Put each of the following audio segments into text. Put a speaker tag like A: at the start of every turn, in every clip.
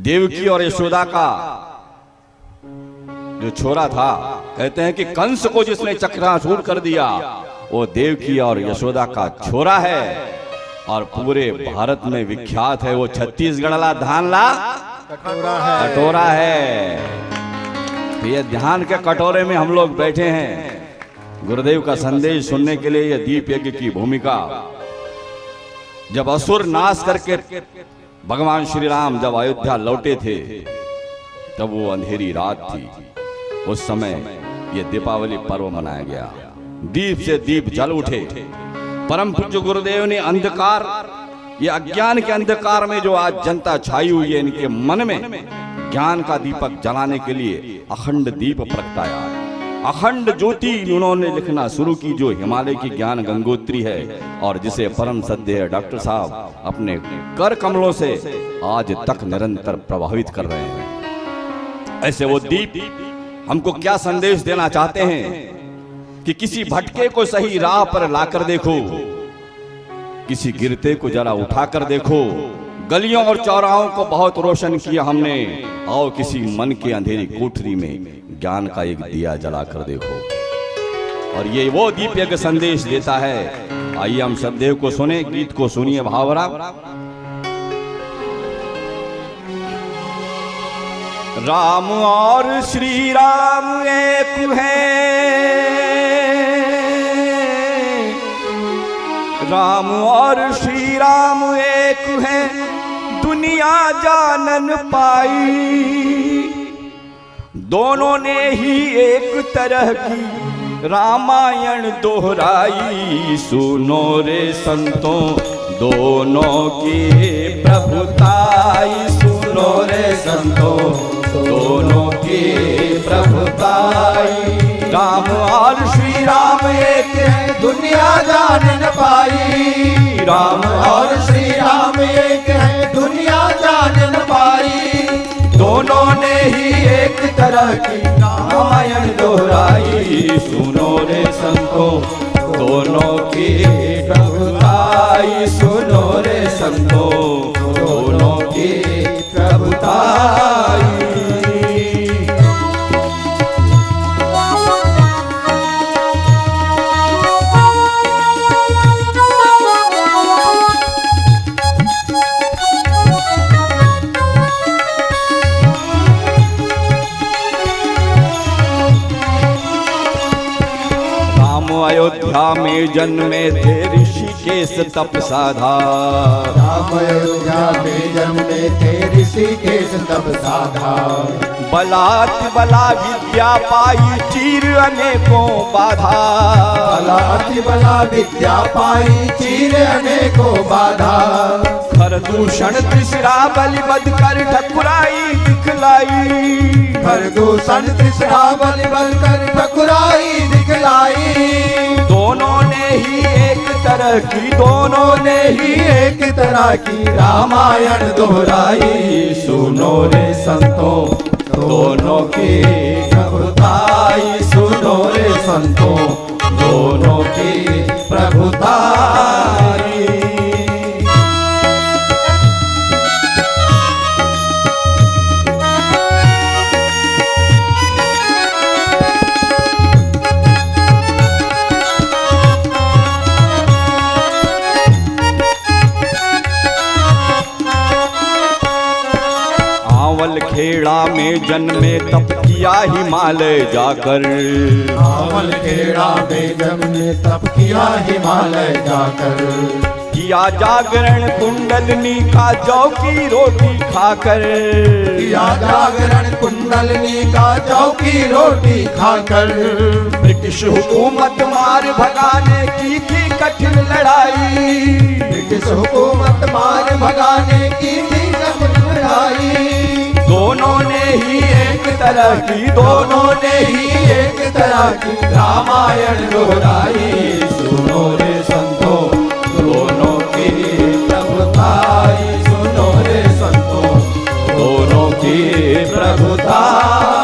A: देवकी और यशोदा का जो छोरा था, कहते हैं कि कंस को जिसने चक्राचूर कर दिया वो देवकी और यशोदा का छोरा है और पूरे भारत में विख्यात है। वो छत्तीसगढ़ ला धान ला कटोरा है। तो ये ध्यान के कटोरे में हम लोग बैठे हैं गुरुदेव का संदेश सुनने के लिए। यह दीप यज्ञ की भूमिका, जब असुर नाश करके भगवान श्री राम जब अयोध्या लौटे थे तब वो अंधेरी रात थी। उस समय ये दीपावली पर्व मनाया गया। दीप से दीप जल उठे। परम पूज्य गुरुदेव ने अंधकार, ये अज्ञान के अंधकार में जो आज जनता छाई हुई है, इनके मन में ज्ञान का दीपक जलाने के लिए अखंड दीप प्रगटाया। अखंड ज्योति उन्होंने लिखना शुरू की, जो हिमालय की ज्ञान गंगोत्री है और जिसे परम सद्य डॉक्टर साहब अपने कर कमलों से आज तक निरंतर प्रभावित कर रहे हैं। ऐसे वो दीप हमको क्या संदेश देना चाहते हैं कि किसी भटके को सही राह पर लाकर देखो, किसी गिरते को जरा उठाकर देखो। गलियों और चौराहों को बहुत रोशन किया हमने, आओ किसी मन के अंधेरी कोठरी में ज्ञान का एक दिया जलाकर देखो। और ये वो दीप यज्ञ संदेश देता है। आइए हम सदैव को सुने, गीत को सुनिए भावरा। राम और श्री राम एक हैं, राम और श्री राम एक हैं, दुनिया जानन पाई। दोनों ने ही एक तरह की रामायण दोहराई। सुनो रे संतों दोनों की प्रभुताई, सुनो रे संतों दोनों की प्रभुताई। राम और श्री राम एक है, दुनिया जान न पाई। राम और श्री राम एक है, दुनिया जान न पाई। दोनों ने ही एक तरह की रामायण दोहराई। सुनो रे संतों दोनों की प्रभुताई, सुनो रे संतों दोनों की प्रभुताई। अयोध्या में जन्मे थे ऋषिकेश तप साधा।
B: राम अयोध्या में जन्मे थे ऋषिकेश तप साधा।
A: बलात् बला विद्या पाई चीर अनेकों बाधा।
B: बलात् बला विद्या पाई चीर अनेकों बाधा।
A: खर दूषण त्रिशरा बलि बध कर ठकुराई दिखलाई।
B: खर दूषण त्रिशरा बलि बध कर ठकुराई दिखलाई।
A: दोनों ने ही एक तरह की,
B: दोनों ने ही एक तरह की रामायण दोहराई। सुनो रे संतों दोनों की प्रभुताई, सुनो रे संतों दोनों की प्रभुताई।
A: खेड़ा में जन्मे तप किया हिमालय जाकर।
B: आवल खेड़ा में जन्मे तप किया हिमालय जाकर।
A: किया जागरण कुंडलनी का जौ की रोटी खाकर।
B: किया जागरण कुंडलनी का जौ की रोटी खाकर।
A: ब्रिटिश हुकूमत मार भगाने की थी कठिन लड़ाई।
B: ब्रिटिश हुकूमत मार भगाने की थी कठिन लड़ाई।
A: दोनों ने ही एक तरह की,
B: दोनों ने ही एक तरह की रामायण दोहराई। सुनो रे संतों दोनों की प्रभुताई, सुनो रे संतों दोनों की प्रभुताई।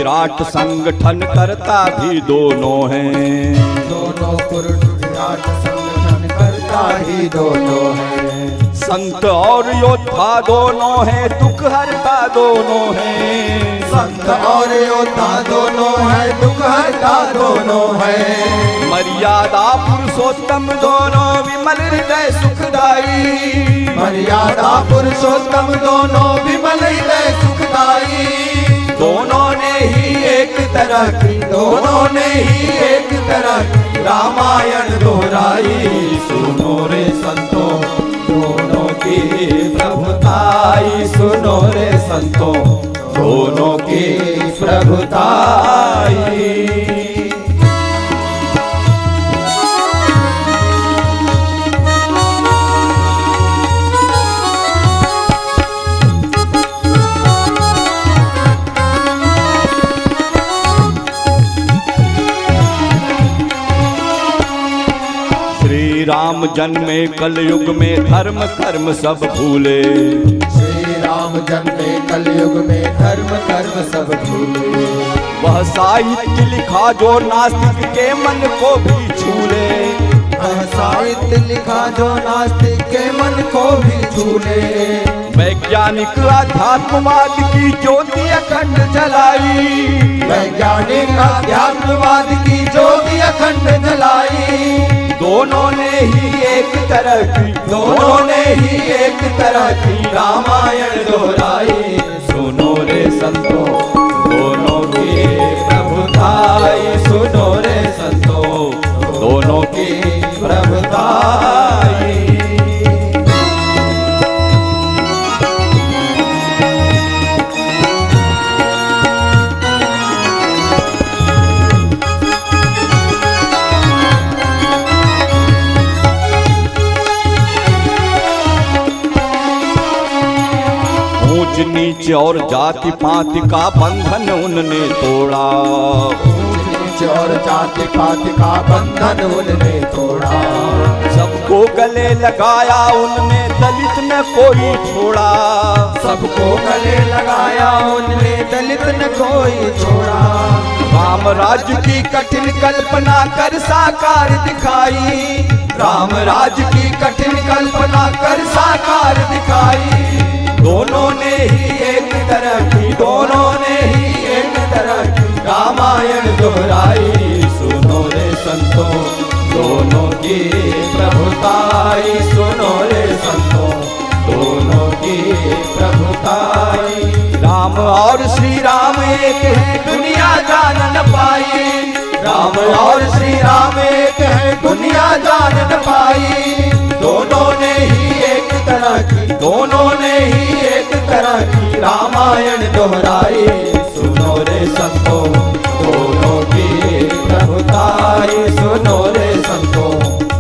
A: विराट संगठन करता भी दोनों हैं।
B: दोनों पुरुष विराट संगठन करता ही दोनों है।
A: संत और योद्धा दोनों हैं, दुख हरता दोनों हैं।
B: संत और योद्धा दोनों है, दुख हरता दोनों है।
A: मर्यादा पुरुषोत्तम दोनों, विमल हृदय सुखदाई।
B: मर्यादा पुरुषोत्तम दोनों, विमल हृदय सुखदाई।
A: दोनों ने ही एक तरह की,
B: दोनों ने ही एक तरह की
A: रामायण दोहराई। सुनो रे संतों, दोनों की प्रभुताई। सुनो रे संतों, दोनों की प्रभुताई। राम जन्मे कलयुग में, धर्म कर्म सब भूले।
B: श्री राम जन्मे कलयुग में, धर्म कर्म सब भूले।
A: वह साहित्य लिखा जो नास्तिक के मन को भी छूले।
B: वह साहित्य लिखा जो नास्तिक के मन को भी छूले।
A: वैज्ञानिक अध्यात्मवाद की ज्योति अखंड जलाई।
B: वैज्ञानिक अध्यात्मवाद की ज्योति अखंड जलाई।
A: दोनों ने ही एक तरह की, दोनों ने ही एक तरह की रामायण दोहराई। सुनो रे संतों, दोनों की प्रभुताई। सुनो रे संतों, दोनों की प्रभुताई। ऊंच नीच और जाति पाति का बंधन उनने तोड़ा।
B: ऊंच नीच और जाति पाति का बंधन उनने तोड़ा।
A: सबको गले लगाया उनने, दलित न कोई छोड़ा।
B: सबको गले लगाया उनने, दलित न कोई छोड़ा।
A: राम राज्य की कठिन कल्पना कर साकार दिखाई। राम राज्य की कठिन कल्पना कर साकार दिखाई। दोनों ने ही एक तरह की, दोनों ने ही एक तरह की रामायण दोहराई। सुनो रे संतों, दोनों की प्रभुताई। सुनो रे संतों, दोनों की प्रभुताई। राम और श्री राम एक है, दुनिया जान न पाई। राम और श्री राम एक है, दुनिया जान न पाई। दोनों ने ही एक तरह की, दोनों ने ही एक तरह की रामायण दोहराई। सुनो रे संतों, दोनों की प्रभुताई। सुनो रे संतों,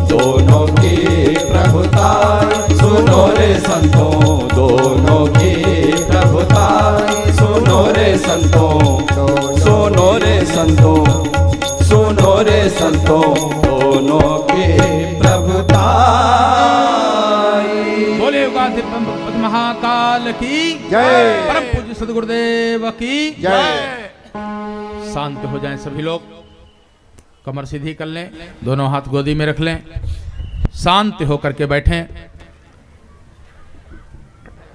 A: दोनों की प्रभुताई। सुनो रे संतों, दोनों की प्रभुताई। सुनो रे संतों, सुनो रे संतों, सुनो रे संतों, दोनों की प्रभुताई।
C: बोले महाकाल की
B: जय।
C: परम पूज्य सद्गुरुदेव की
B: जय।
C: शांत हो जाएं सभी लोग, कमर सीधी कर लें, दोनों हाथ गोदी में रख लें, शांत होकर के बैठें।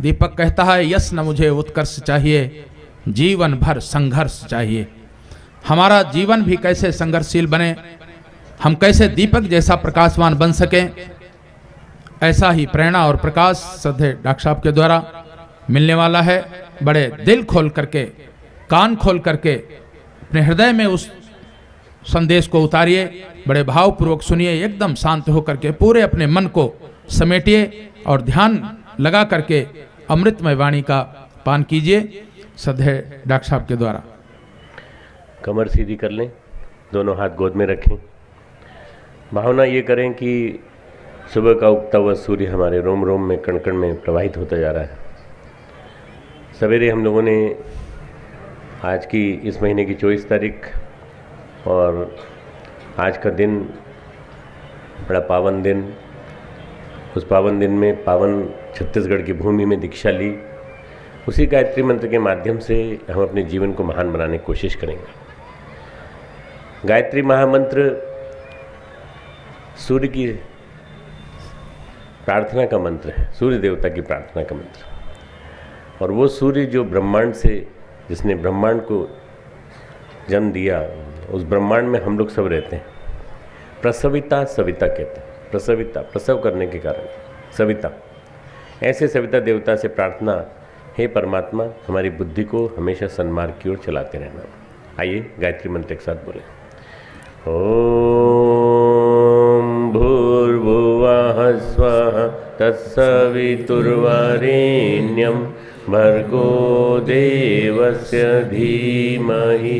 C: दीपक कहता है, यस न मुझे उत्कर्ष चाहिए, जीवन भर संघर्ष चाहिए। हमारा जीवन भी कैसे संघर्षशील बने, हम कैसे दीपक जैसा प्रकाशवान बन सकें, ऐसा ही प्रेरणा और प्रकाश श्रद्धेय डॉक्टर साहब के द्वारा मिलने वाला है। बड़े दिल खोल करके, कान खोल करके अपने हृदय में उस संदेश को उतारिए, बड़े भावपूर्वक सुनिए, एकदम शांत होकर के पूरे अपने मन को समेटिए और ध्यान लगा करके अमृतमय वाणी का पान कीजिए श्रद्धेय डॉक्टर साहब के द्वारा।
D: कमर सीधी कर लें, दोनों हाथ गोद में रखें। भावना ये करें कि सुबह का उगता हुआ सूर्य हमारे रोम रोम में, कण कण में प्रवाहित होता जा रहा है। सवेरे हम लोगों ने आज की इस महीने की 24 तारीख और आज का दिन बड़ा पावन दिन, उस पावन दिन में पावन छत्तीसगढ़ की भूमि में दीक्षा ली उसी गायत्री मंत्र के माध्यम से हम अपने जीवन को महान बनाने की कोशिश करेंगे। गायत्री महामंत्र सूर्य की प्रार्थना का मंत्र है, सूर्य देवता की प्रार्थना का मंत्र। और वो सूर्य जो ब्रह्मांड से, जिसने ब्रह्मांड को जन्म दिया, उस ब्रह्मांड में हम लोग सब रहते हैं। प्रसविता सविता कहते हैं, प्रसविता प्रसव करने के कारण सविता। ऐसे सविता देवता से प्रार्थना, हे परमात्मा हमारी बुद्धि को हमेशा सन्मार्ग की ओर चलाते रहना। आइए गायत्री मंत्र एक साथ बोले। ओम भूर्भुवः स्वः तत्सवितुर्वरेण्यं भर्गो देवस्य धीमहि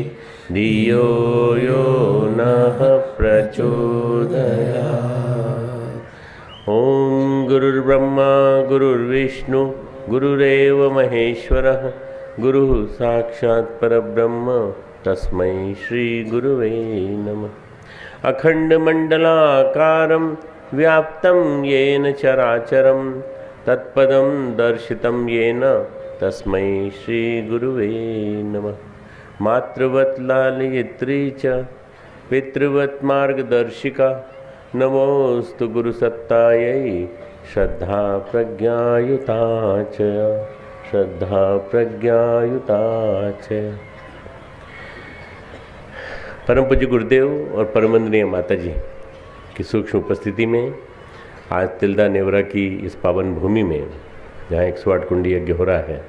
D: धियो यो नः प्रचोदयात्। ओम गुरुर्ब्रह्मा गुरुर्विष्णु गुरुरेव महेश्वरः गुरुः साक्षात् परब्रह्म तस्मै श्री गुरुवे नमः। अखंडमंडलाकारं व्याप्तं येन चराचरं तत्पदं दर्शितं येन तस्मै श्री गुरुवे नमः। मातृवत् लालयित्री च पितृवत् मार्गदर्शिका नमोस्तु गुरुसत्तायै श्रद्धा प्रज्ञायुता च, श्रद्धा प्रज्ञायुता च। परम पूज्य गुरुदेव और परमवंदनीय माता जी की सूक्ष्म उपस्थिति में आज तिल्दा नेवरा की इस पावन भूमि में, जहाँ 108 कुंडी यज्ञ हो रहा है,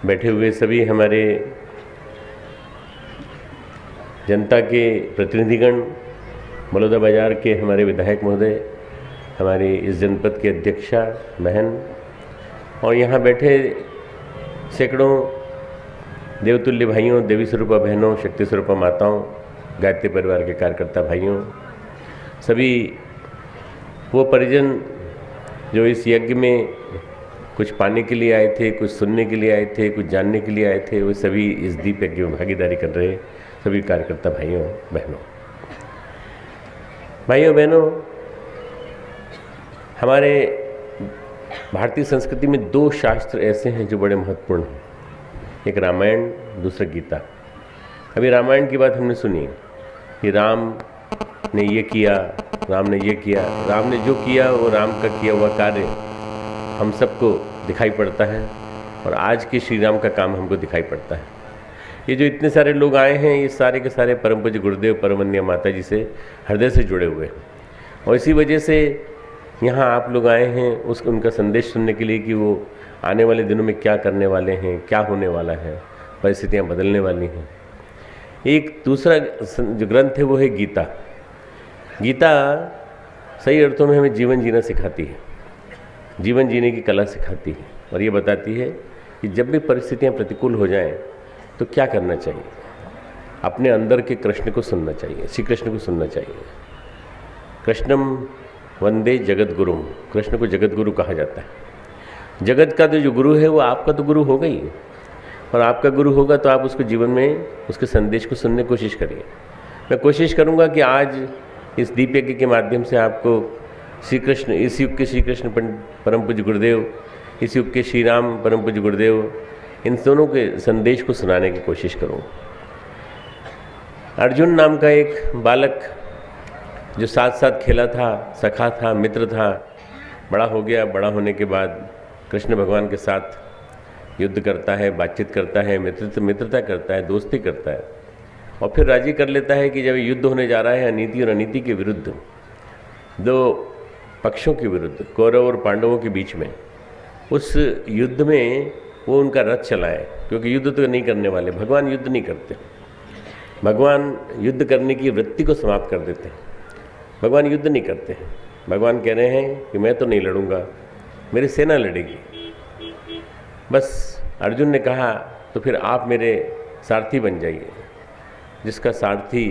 D: बैठे हुए सभी हमारे जनता के प्रतिनिधिगण, बलौदा बाजार के हमारे विधायक महोदय, हमारी इस जनपद की अध्यक्षा बहन, और यहाँ बैठे सैकड़ों देवतुल्य भाइयों, देवी स्वरूपा बहनों, शक्ति स्वरूपा माताओं, गायत्री परिवार के कार्यकर्ता भाइयों, सभी वो परिजन जो इस यज्ञ में कुछ पाने के लिए आए थे, कुछ सुनने के लिए आए थे, कुछ जानने के लिए आए थे, वो सभी इस दीप यज्ञ में भागीदारी कर रहे सभी कार्यकर्ता भाइयों बहनों। भाइयों बहनों, हमारे भारतीय संस्कृति में दो शास्त्र ऐसे हैं जो बड़े महत्वपूर्ण हैं, एक रामायण, दूसरा गीता। अभी रामायण की बात हमने सुनी कि राम ने ये किया, राम ने ये किया। राम ने जो किया वो राम का किया हुआ कार्य हम सबको दिखाई पड़ता है, और आज के श्री राम का काम हमको दिखाई पड़ता है। ये जो इतने सारे लोग आए हैं, ये सारे के सारे परम पूज्य गुरुदेव परमवंदनीय माता जी से हृदय से जुड़े हुए हैं, और इसी वजह से यहाँ आप लोग आए हैं उनका संदेश सुनने के लिए कि वो आने वाले दिनों में क्या करने वाले हैं, क्या होने वाला है, परिस्थितियाँ बदलने वाली हैं। एक दूसरा जो ग्रंथ है वो है गीता। गीता सही अर्थों में हमें जीवन जीना सिखाती है, जीवन जीने की कला सिखाती है, और ये बताती है कि जब भी परिस्थितियाँ प्रतिकूल हो जाएं तो क्या करना चाहिए। अपने अंदर के कृष्ण को सुनना चाहिए, श्री कृष्ण को सुनना चाहिए। कृष्णम वंदे जगत गुरुम, कृष्ण को जगत गुरु कहा जाता है। जगत का तो जो गुरु है वो आपका तो गुरु होगा ही, और आपका गुरु होगा तो आप उसको जीवन में उसके संदेश को सुनने की कोशिश करिए। मैं कोशिश करूंगा कि आज इस दीप यज्ञ के माध्यम से आपको श्री कृष्ण, इस युग के श्री कृष्ण परम पूज्य गुरुदेव, इस युग के श्री राम परम पूज्य गुरुदेव, इन दोनों के संदेश को सुनाने की कोशिश करूँ। अर्जुन नाम का एक बालक जो साथ साथ खेला था, सखा था, मित्र था, बड़ा हो गया। बड़ा होने के बाद कृष्ण भगवान के साथ युद्ध करता है, बातचीत करता है, मित्रता करता है, दोस्ती करता है, और फिर राजी कर लेता है कि जब युद्ध होने जा रहा है अनीति और अनीति के विरुद्ध, दो पक्षों के विरुद्ध, कौरव और पांडवों के बीच में, उस युद्ध में वो उनका रथ चलाए, क्योंकि युद्ध तो नहीं करने वाले, भगवान युद्ध नहीं करते, भगवान युद्ध करने की वृत्ति को समाप्त कर देते हैं। भगवान युद्ध नहीं करते हैं, भगवान कह रहे हैं कि मैं तो नहीं लड़ूंगा, मेरी सेना लड़ेगी। बस अर्जुन ने कहा तो फिर आप मेरे सारथी बन जाइए। जिसका सारथी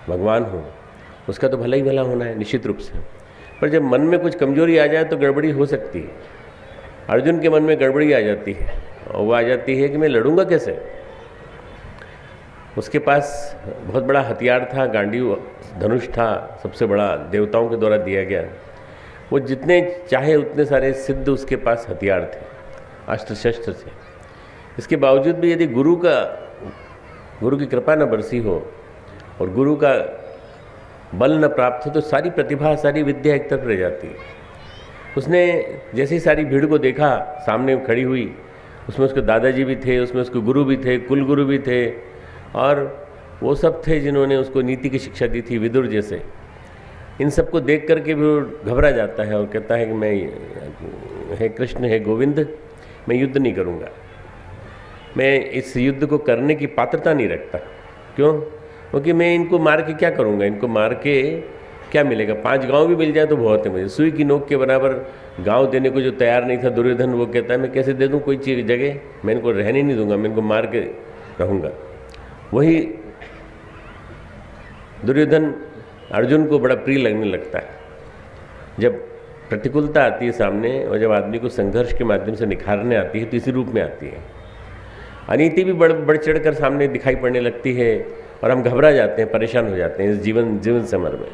D: भगवान हो उसका तो भला ही भला होना है निश्चित रूप से, पर जब मन में कुछ कमजोरी आ जाए तो गड़बड़ी हो सकती है। अर्जुन के मन में गड़बड़ी आ जाती है, और वो आ जाती है कि मैं लड़ूंगा कैसे। उसके पास बहुत बड़ा हथियार था, गांडीव धनुष था, सबसे बड़ा देवताओं के द्वारा दिया गया। वो जितने चाहे उतने सारे सिद्ध उसके पास हथियार थे, अस्त्र शस्त्र से। इसके बावजूद भी यदि गुरु की कृपा न बरसी हो और गुरु का बल न प्राप्त हो तो सारी प्रतिभा, सारी विद्या एक तरफ रह जाती है। उसने जैसे ही सारी भीड़ को देखा सामने खड़ी हुई, उसमें उसके दादाजी भी थे, उसमें उसके गुरु भी थे, कुल गुरु भी थे, और वो सब थे जिन्होंने उसको नीति की शिक्षा दी थी, विदुर जैसे। इन सबको देख करके भी वो घबरा जाता है और कहता है कि मैं, हे कृष्ण, हे गोविंद, मैं युद्ध नहीं करूँगा, मैं इस युद्ध को करने की पात्रता नहीं रखता। क्यों? क्योंकि मैं इनको मार के क्या करूँगा, इनको मार के क्या मिलेगा? 5 गांव भी मिल जाए तो बहुत है मुझे। सुई की नोक के बराबर गांव देने को जो तैयार नहीं था दुर्योधन, वो कहता है मैं कैसे दे दूँ कोई चीज़ जगह, मैं इनको रहने नहीं दूंगा, मैं इनको मार के रहूँगा। वही दुर्योधन अर्जुन को बड़ा प्रिय लगने लगता है। जब प्रतिकूलता आती है सामने और जब आदमी को संघर्ष के माध्यम से निखारने आती है तो इसी रूप में आती है। अनीति भी बढ़ चढ़ कर सामने दिखाई पड़ने लगती है और हम घबरा जाते हैं, परेशान हो जाते हैं इस जीवन समर में।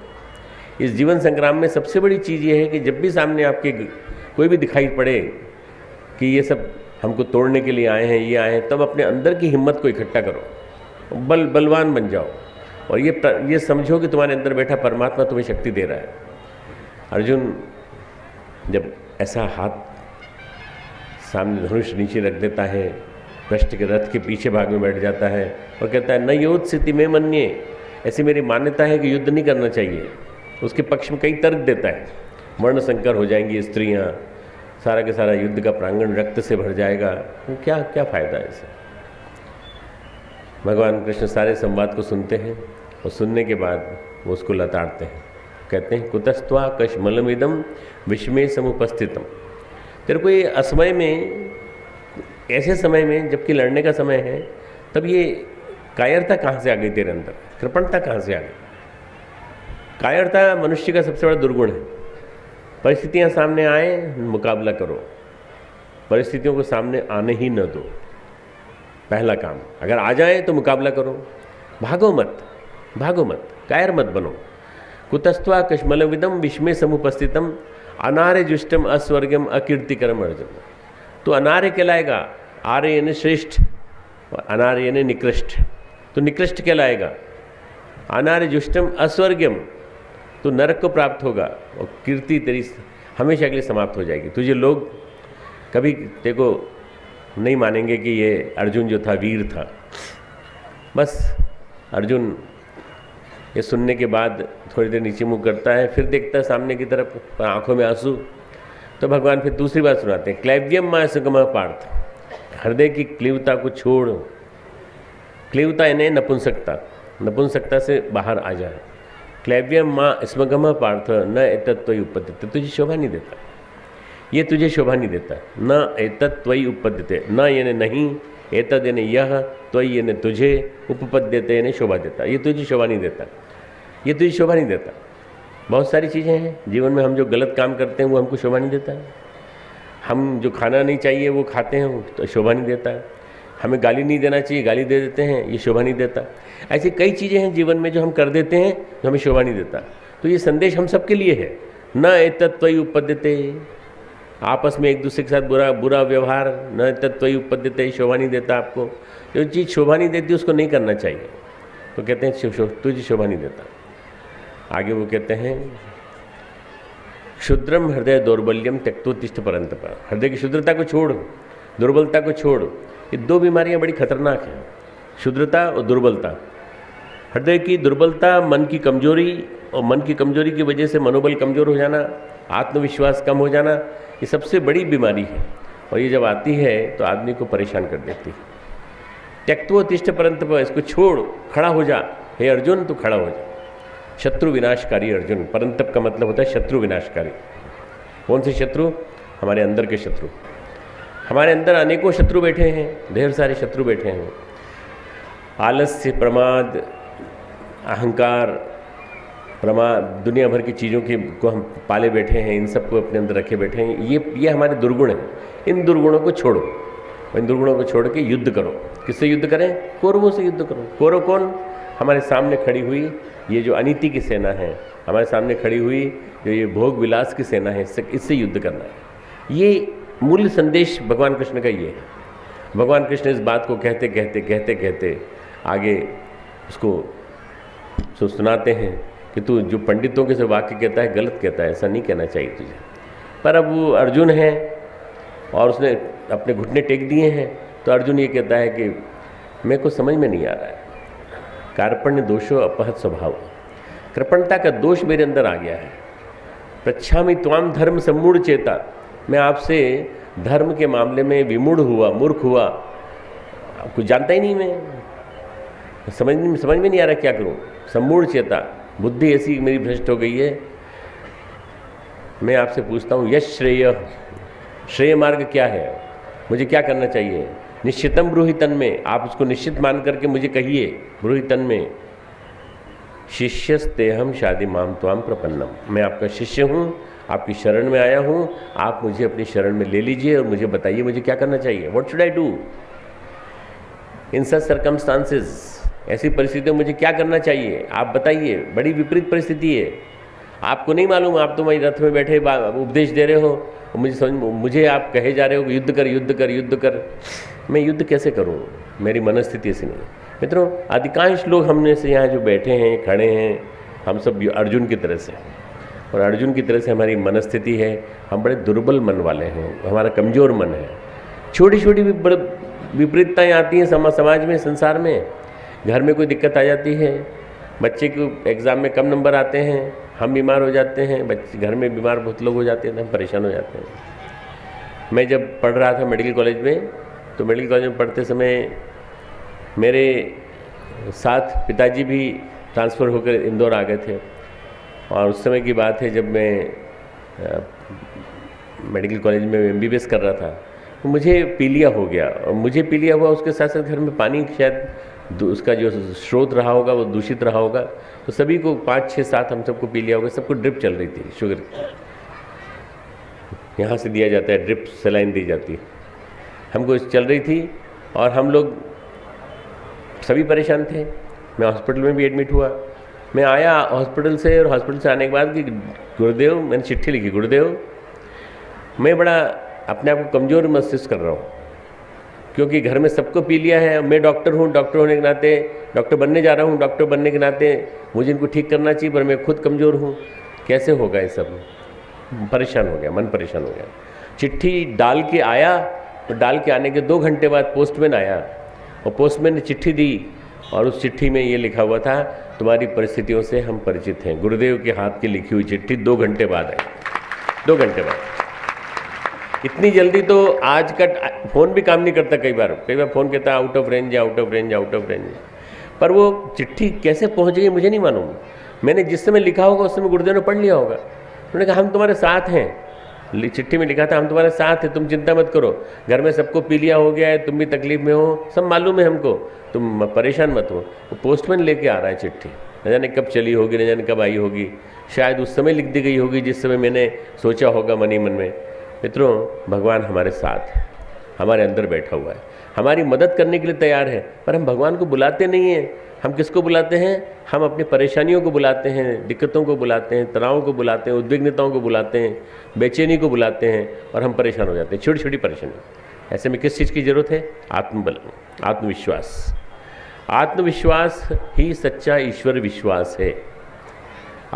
D: इस जीवन संग्राम में सबसे बड़ी चीज़ ये है कि जब भी सामने आपके कोई भी दिखाई पड़े कि ये सब हमको तोड़ने के लिए आए हैं, ये आए हैं, तब अपने अंदर की हिम्मत को इकट्ठा करो, बलवान बन जाओ और ये समझो कि तुम्हारे अंदर बैठा परमात्मा तुम्हें शक्ति दे रहा है। अर्जुन जब ऐसा हाथ सामने धनुष नीचे रख देता है, पृष्ठ के रथ के पीछे भाग में बैठ जाता है और कहता है न योद्ध स्थिति में मन्ये, ऐसी मेरी मान्यता है कि युद्ध नहीं करना चाहिए। उसके पक्ष में कई तर्क देता है, वर्ण संकर हो जाएंगी स्त्रियां, सारा के सारा युद्ध का प्रांगण रक्त से भर जाएगा, तो क्या क्या फायदा है इससे। भगवान कृष्ण सारे संवाद को सुनते हैं और सुनने के बाद वो उसको लताड़ते हैं, कहते हैं कुतस्त्वा कश्मलमिदम विषमे समुपस्थितम। तेरे को ये असमय में, ऐसे समय में जबकि लड़ने का समय है, तब ये कायरता कहाँ से आ गई तेरे अंदर, कृपणता कहाँ से आ गई? कायरता मनुष्य का सबसे बड़ा दुर्गुण है। परिस्थितियाँ सामने आए, मुकाबला करो, परिस्थितियों को सामने आने ही न दो। पहला काम, अगर आ जाए तो मुकाबला करो, भागो मत, कायर मत बनो। कुतस्त्वा कश्मलविदम विषमे समुपस्थितम अनार्य जुष्टम अस्वर्गम अकीर्तिकरम अर्जुन। तो अनार्य कहलाएगा, आर्य यानी श्रेष्ठ और अनार्य यानी निकृष्ट, तो निकृष्ट कहलाएगा। अनार्य जुष्टम अस्वर्गम, तो नरक को प्राप्त होगा और कीर्ति तेरी हमेशा के लिए समाप्त हो जाएगी। तुझे लोग कभी देखो नहीं मानेंगे कि ये अर्जुन जो था वीर था। बस अर्जुन ये सुनने के बाद थोड़ी देर नीचे मुँह करता है, फिर देखता है सामने की तरफ, आंखों में आंसू। तो भगवान फिर दूसरी बात सुनाते हैं, क्लैव्यम मां सुगम पार्थ, हृदय की क्लीवता को छोड़। क्लीवता यानी नपुंसकता से बाहर आ जाए। क्लैव्यम मां स्मगम पार्थ न एतत्त्वयि उपपद्यते, तुझे शोभा नहीं देता, ये तुझे शोभा नहीं देता। न एतत्त्वयि उपपद्यते, न यानी नहीं, एतद यानी यह, त्वयि यानी तुझे, उपपद्यते यानी शोभा देता, ये तुझे शोभा नहीं देता, ये तुझे शोभा नहीं देता। बहुत सारी चीज़ें हैं जीवन में, हम जो गलत काम करते हैं वो हमको शोभा नहीं देता है। हम जो खाना नहीं चाहिए वो खाते हैं तो शोभा नहीं देता है। हमें गाली नहीं देना चाहिए, गाली दे देते हैं, ये शोभा नहीं देता। ऐसी कई चीज़ें हैं जीवन में जो हम कर देते हैं जो हमें शोभा नहीं देता। तो ये संदेश हम सबके लिए है, न एतत्त्वयि उपपद्यते, आपस में एक दूसरे के साथ बुरा व्यवहार, न एतत्त्वयि उपपद्यते, शोभा नहीं देता आपको। जो चीज़ शोभा नहीं देती उसको नहीं करना चाहिए। तो कहते हैं तुझे शोभा नहीं देता। आगे वो कहते हैं क्षुद्रम हृदय दौर्बल्यम त्यक्तोत्तिष्ठ परंतप, हृदय की शुद्रता को छोड़, दुर्बलता को छोड़। ये दो बीमारियां बड़ी खतरनाक हैं, शुद्रता और दुर्बलता। हृदय की दुर्बलता, मन की कमजोरी, और मन की कमजोरी की वजह से मनोबल कमजोर हो जाना, आत्मविश्वास कम हो जाना, ये सबसे बड़ी बीमारी है। और ये जब आती है तो आदमी को परेशान कर देती है। त्यक्तोत्तिष्ठ परंतप, इसको छोड़, खड़ा हो जा। हे अर्जुन तू खड़ा हो जा। शत्रु विनाशकारी अर्जुन, परंतप का मतलब होता है शत्रु विनाशकारी। कौन से शत्रु? हमारे अंदर के शत्रु। हमारे अंदर अनेकों शत्रु बैठे हैं, ढेर सारे शत्रु बैठे हैं। आलस्य, प्रमाद, अहंकार, प्रमाद, दुनिया भर की चीज़ों की को हम पाले बैठे हैं, इन सबको अपने अंदर रखे बैठे हैं। ये हमारे दुर्गुण हैं। इन दुर्गुणों को छोड़ो, इन दुर्गुणों को छोड़ के युद्ध करो। किससे युद्ध करें? कौरवों से युद्ध करो। कौरव कौन? हमारे सामने खड़ी हुई ये जो अनीति की सेना है, हमारे सामने खड़ी हुई जो ये भोग विलास की सेना है, इससे युद्ध करना है। ये मूल संदेश भगवान कृष्ण का ये है। भगवान कृष्ण इस बात को कहते कहते कहते कहते आगे उसको सुनाते हैं कि तू जो पंडितों के से वाक्य कहता है गलत कहता है, ऐसा नहीं कहना चाहिए तुझे। पर अब वो अर्जुन है और उसने अपने घुटने टेक दिए हैं, तो अर्जुन ये कहता है कि मेरे को समझ में नहीं आ रहा है, कार्पण्य दोषो अपहत स्वभाव, कृपणता का दोष मेरे अंदर आ गया है। प्रच्छामि त्वाम धर्म सम्मूढ़ चेता, मैं आपसे धर्म के मामले में विमूढ़ हुआ, मूर्ख हुआ, कुछ जानता ही नहीं, मैं समझ में नहीं आ रहा क्या करूं। सम्मूढ़ चेता, बुद्धि ऐसी मेरी भ्रष्ट हो गई है। मैं आपसे पूछता हूं यश श्रेय, श्रेय मार्ग क्या है, मुझे क्या करना चाहिए। निश्चितम ब्रूहि तन्मे, आप उसको निश्चित मान करके मुझे कहिए। ब्रूहि तन्मे शिष्यस्तेहम शादी माम त्वाम प्रपन्नम, मैं आपका शिष्य हूँ, आपकी शरण में आया हूँ, आप मुझे अपनी शरण में ले लीजिए और मुझे बताइए मुझे क्या करना चाहिए। What should I do in such circumstances, ऐसी परिस्थितियों में मुझे क्या करना चाहिए, आप बताइए। बड़ी विपरीत परिस्थिति है, आपको नहीं मालूम, आप तो वहीं रथ में बैठे उपदेश दे रहे हो, मुझे आप कहे जा रहे हो युद्ध कर युद्ध कर युद्ध कर। मैं युद्ध कैसे करूं, मेरी मनस्थिति ऐसी नहीं। मित्रों, अधिकांश लोग हमने से यहाँ जो बैठे हैं, खड़े हैं, हम सब अर्जुन की तरह से, और अर्जुन की तरह से हमारी मनस्थिति है। हम बड़े दुर्बल मन वाले हैं, हमारा कमज़ोर मन है। छोटी छोटी विपरीतताएँ आती हैं समाज में, संसार में। घर में कोई दिक्कत आ जाती है, बच्चे को एग्ज़ाम में कम नंबर आते हैं, हम बीमार हो जाते हैं, बच्चे घर में बीमार बहुत लोग हो जाते हैं, तो हम परेशान हो जाते हैं। मैं जब पढ़ रहा था मेडिकल कॉलेज में, तो मेडिकल कॉलेज में पढ़ते समय मेरे साथ पिताजी भी ट्रांसफ़र होकर इंदौर आ गए थे। और उस समय की बात है जब मैं मेडिकल कॉलेज में MBBS कर रहा था, तो मुझे पीलिया हो गया। और मुझे पीलिया हुआ, उसके साथ साथ घर में पानी शायद उसका जो स्रोत रहा होगा वो दूषित रहा होगा, तो सभी को 5, 6, 7 हम सबको पीलिया होगा। सबको ड्रिप चल रही थी, शुगर यहाँ से दिया जाता है, ड्रिप सलाइन दी जाती है, हमको चल रही थी और हम लोग सभी परेशान थे। मैं हॉस्पिटल में भी एडमिट हुआ। मैं आया हॉस्पिटल से, और हॉस्पिटल से आने के बाद कि गुरुदेव, मैंने चिट्ठी लिखी, गुरुदेव मैं बड़ा अपने आप को कमज़ोर महसूस कर रहा हूँ, क्योंकि घर में सबको पी लिया है। मैं डॉक्टर हूँ, डॉक्टर होने के नाते, डॉक्टर बनने जा रहा हूँ, डॉक्टर बनने के नाते मुझे इनको ठीक करना चाहिए, पर मैं खुद कमज़ोर हूँ, कैसे होगा ये सब। परेशान हो गया, मन परेशान हो गया। चिट्ठी डाल के आया, तो डाल के आने के 2 घंटे बाद पोस्टमैन आया, और पोस्टमैन ने चिट्ठी दी, और उस चिट्ठी में ये लिखा हुआ था, तुम्हारी परिस्थितियों से हम परिचित हैं। गुरुदेव के हाथ की लिखी हुई चिट्ठी 2 घंटे बाद आई, 2 घंटे बाद। इतनी जल्दी तो आज का फ़ोन भी काम नहीं करता। कई बार फ़ोन कहता है out of range, out of range, out of range. पर वो चिट्ठी कैसे पहुंच गई मुझे नहीं मालूम। मैंने जिस समय लिखा होगा उस समय गुरुदेव ने पढ़ लिया होगा। उन्होंने कहा हम तुम्हारे साथ हैं, चिट्ठी में लिखा था हम तुम्हारे साथ हैं, तुम चिंता मत करो, घर में सबको पीलिया हो गया है, तुम भी तकलीफ में हो, सब मालूम है हमको, तुम परेशान मत हो। वो पोस्टमैन लेके आ रहा है चिट्ठी, न जाने कब चली होगी, न जाने कब आई होगी, शायद उस समय लिख दी गई होगी जिस समय मैंने सोचा होगा मन ही मन में। मित्रों, भगवान हमारे साथ है, हमारे अंदर बैठा हुआ है, हमारी मदद करने के लिए तैयार है, पर हम भगवान को बुलाते नहीं हैं। हम किसको बुलाते हैं? हम अपनी परेशानियों को बुलाते हैं, दिक्कतों को बुलाते हैं, तनावों को बुलाते हैं, उद्विग्नताओं को बुलाते हैं, बेचैनी को बुलाते हैं, और हम परेशान हो जाते हैं, छोटी छोटी परेशानी। ऐसे में किस चीज़ की ज़रूरत है? आत्मबल, आत्मविश्वास। आत्मविश्वास ही सच्चा ईश्वर विश्वास है।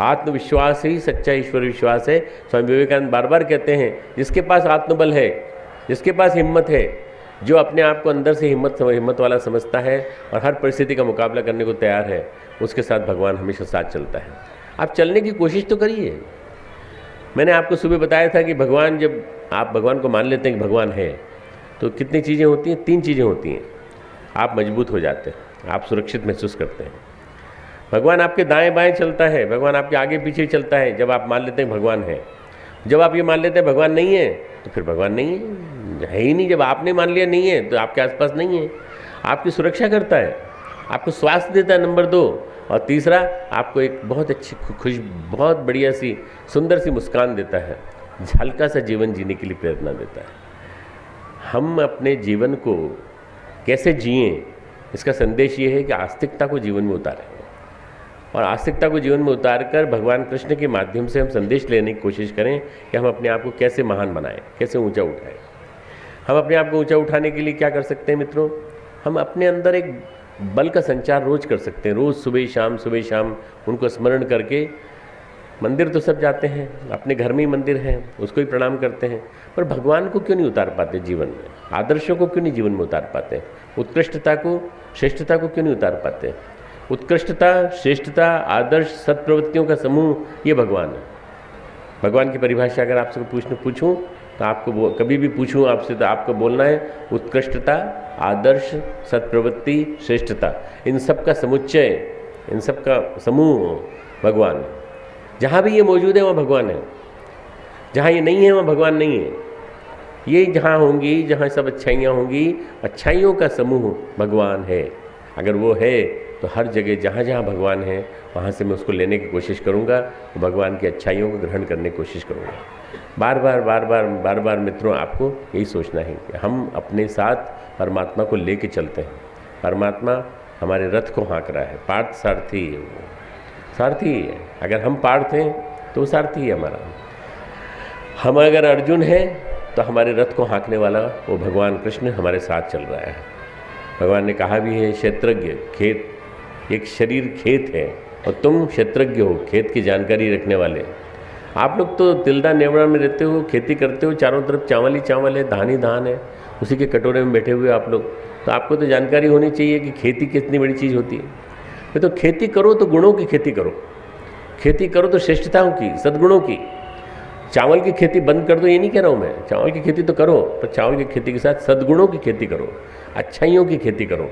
D: आत्मविश्वास ही सच्चा ईश्वर विश्वास है। स्वामी विवेकानंद बार बार कहते हैं, जिसके पास आत्मबल है, जिसके पास हिम्मत है, जो अपने आप को अंदर से हिम्मत वाला समझता है और हर परिस्थिति का मुकाबला करने को तैयार है, उसके साथ भगवान हमेशा साथ चलता है। आप चलने की कोशिश तो करिए। मैंने आपको सुबह बताया था कि भगवान, जब आप भगवान को मान लेते हैं कि भगवान है, तो कितनी चीज़ें होती हैं? 3 चीज़ें होती हैं। आप मजबूत हो जाते हैं, आप सुरक्षित महसूस करते हैं। भगवान आपके दाएं बाएं चलता है, भगवान आपके आगे पीछे चलता है जब आप मान लेते हैं भगवान है। जब आप ये मान लेते हैं भगवान नहीं है, तो फिर भगवान नहीं है ही नहीं। जब आपने मान लिया नहीं है, तो आपके आसपास नहीं है। आपकी सुरक्षा करता है, आपको स्वास्थ्य देता है, नंबर 2, और तीसरा आपको एक बहुत अच्छी बहुत बढ़िया सी सुंदर सी मुस्कान देता है, हल्का सा जीवन जीने के लिए प्रेरणा देता है। हम अपने जीवन को कैसे जिएं, इसका संदेश ये है कि आस्तिकता को जीवन में उतारें, और आस्तिकता को जीवन में उतारकर भगवान कृष्ण के माध्यम से हम संदेश लेने की कोशिश करें कि हम अपने आप को कैसे महान बनाएं, कैसे ऊंचा उठाएं। हम अपने आप को ऊंचा उठाने के लिए क्या कर सकते हैं मित्रों? हम अपने अंदर एक बल का संचार रोज कर सकते हैं। रोज सुबह शाम उनको स्मरण करके, मंदिर तो सब जाते हैं, अपने घर में ही मंदिर है, उसको ही प्रणाम करते हैं, पर भगवान को क्यों नहीं उतार पाते जीवन में? आदर्शों को क्यों नहीं जीवन में उतार पाते? उत्कृष्टता को, श्रेष्ठता को क्यों नहीं उतार पाते? उत्कृष्टता, श्रेष्ठता, आदर्श, सत्प्रवृत्तियों का समूह, ये भगवान है। भगवान की परिभाषा अगर आपसे पूछूं तो आपको कभी भी पूछूं आपसे तो आपको बोलना है उत्कृष्टता, आदर्श, सत्प्रवृत्ति, श्रेष्ठता, इन सब का समुच्चय, इन सब का समूह भगवान है। जहाँ भी ये मौजूद है वहाँ भगवान है, जहाँ ये नहीं है वहाँ भगवान नहीं है। ये जहाँ होंगी, जहाँ सब अच्छाइयाँ होंगी, अच्छाइयों का समूह भगवान है। अगर वो है तो हर जगह जहाँ जहाँ भगवान है वहाँ से मैं उसको लेने की कोशिश करूँगा, भगवान की अच्छाइयों को ग्रहण करने की कोशिश करूँगा। बार बार मित्रों, आपको यही सोचना है कि हम अपने साथ परमात्मा को लेके चलते हैं। परमात्मा हमारे रथ को हाँक रहा है, पार्थ सारथी है, वो सारथी है। अगर हम पार्थ हैं तो वो सारथी है हमारा। हम अगर अर्जुन हैं तो हमारे रथ को हाँकने वाला वो भगवान कृष्ण हमारे साथ चल रहा है। भगवान ने कहा भी है, क्षेत्रज्ञ, खेत, एक शरीर खेत है और तुम क्षेत्रज्ञ हो, खेत की जानकारी रखने वाले। आप लोग तो तिल्दा नेवड़ा में रहते हो, खेती करते हो, चारों तरफ चावल ही चावल है, धान ही धान है, उसी के कटोरे में बैठे हुए आप लोग, तो आपको तो जानकारी होनी चाहिए कि खेती कितनी बड़ी चीज़ होती है। तो खेती करो तो गुणों की खेती करो, खेती करो तो श्रेष्ठताओं की, सद्गुणों की। चावल की खेती बंद कर दो ये नहीं कह रहा हूँ मैं, चावल की खेती तो करो, पर चावल की खेती के साथ सद्गुणों की खेती करो, अच्छाइयों की खेती करो,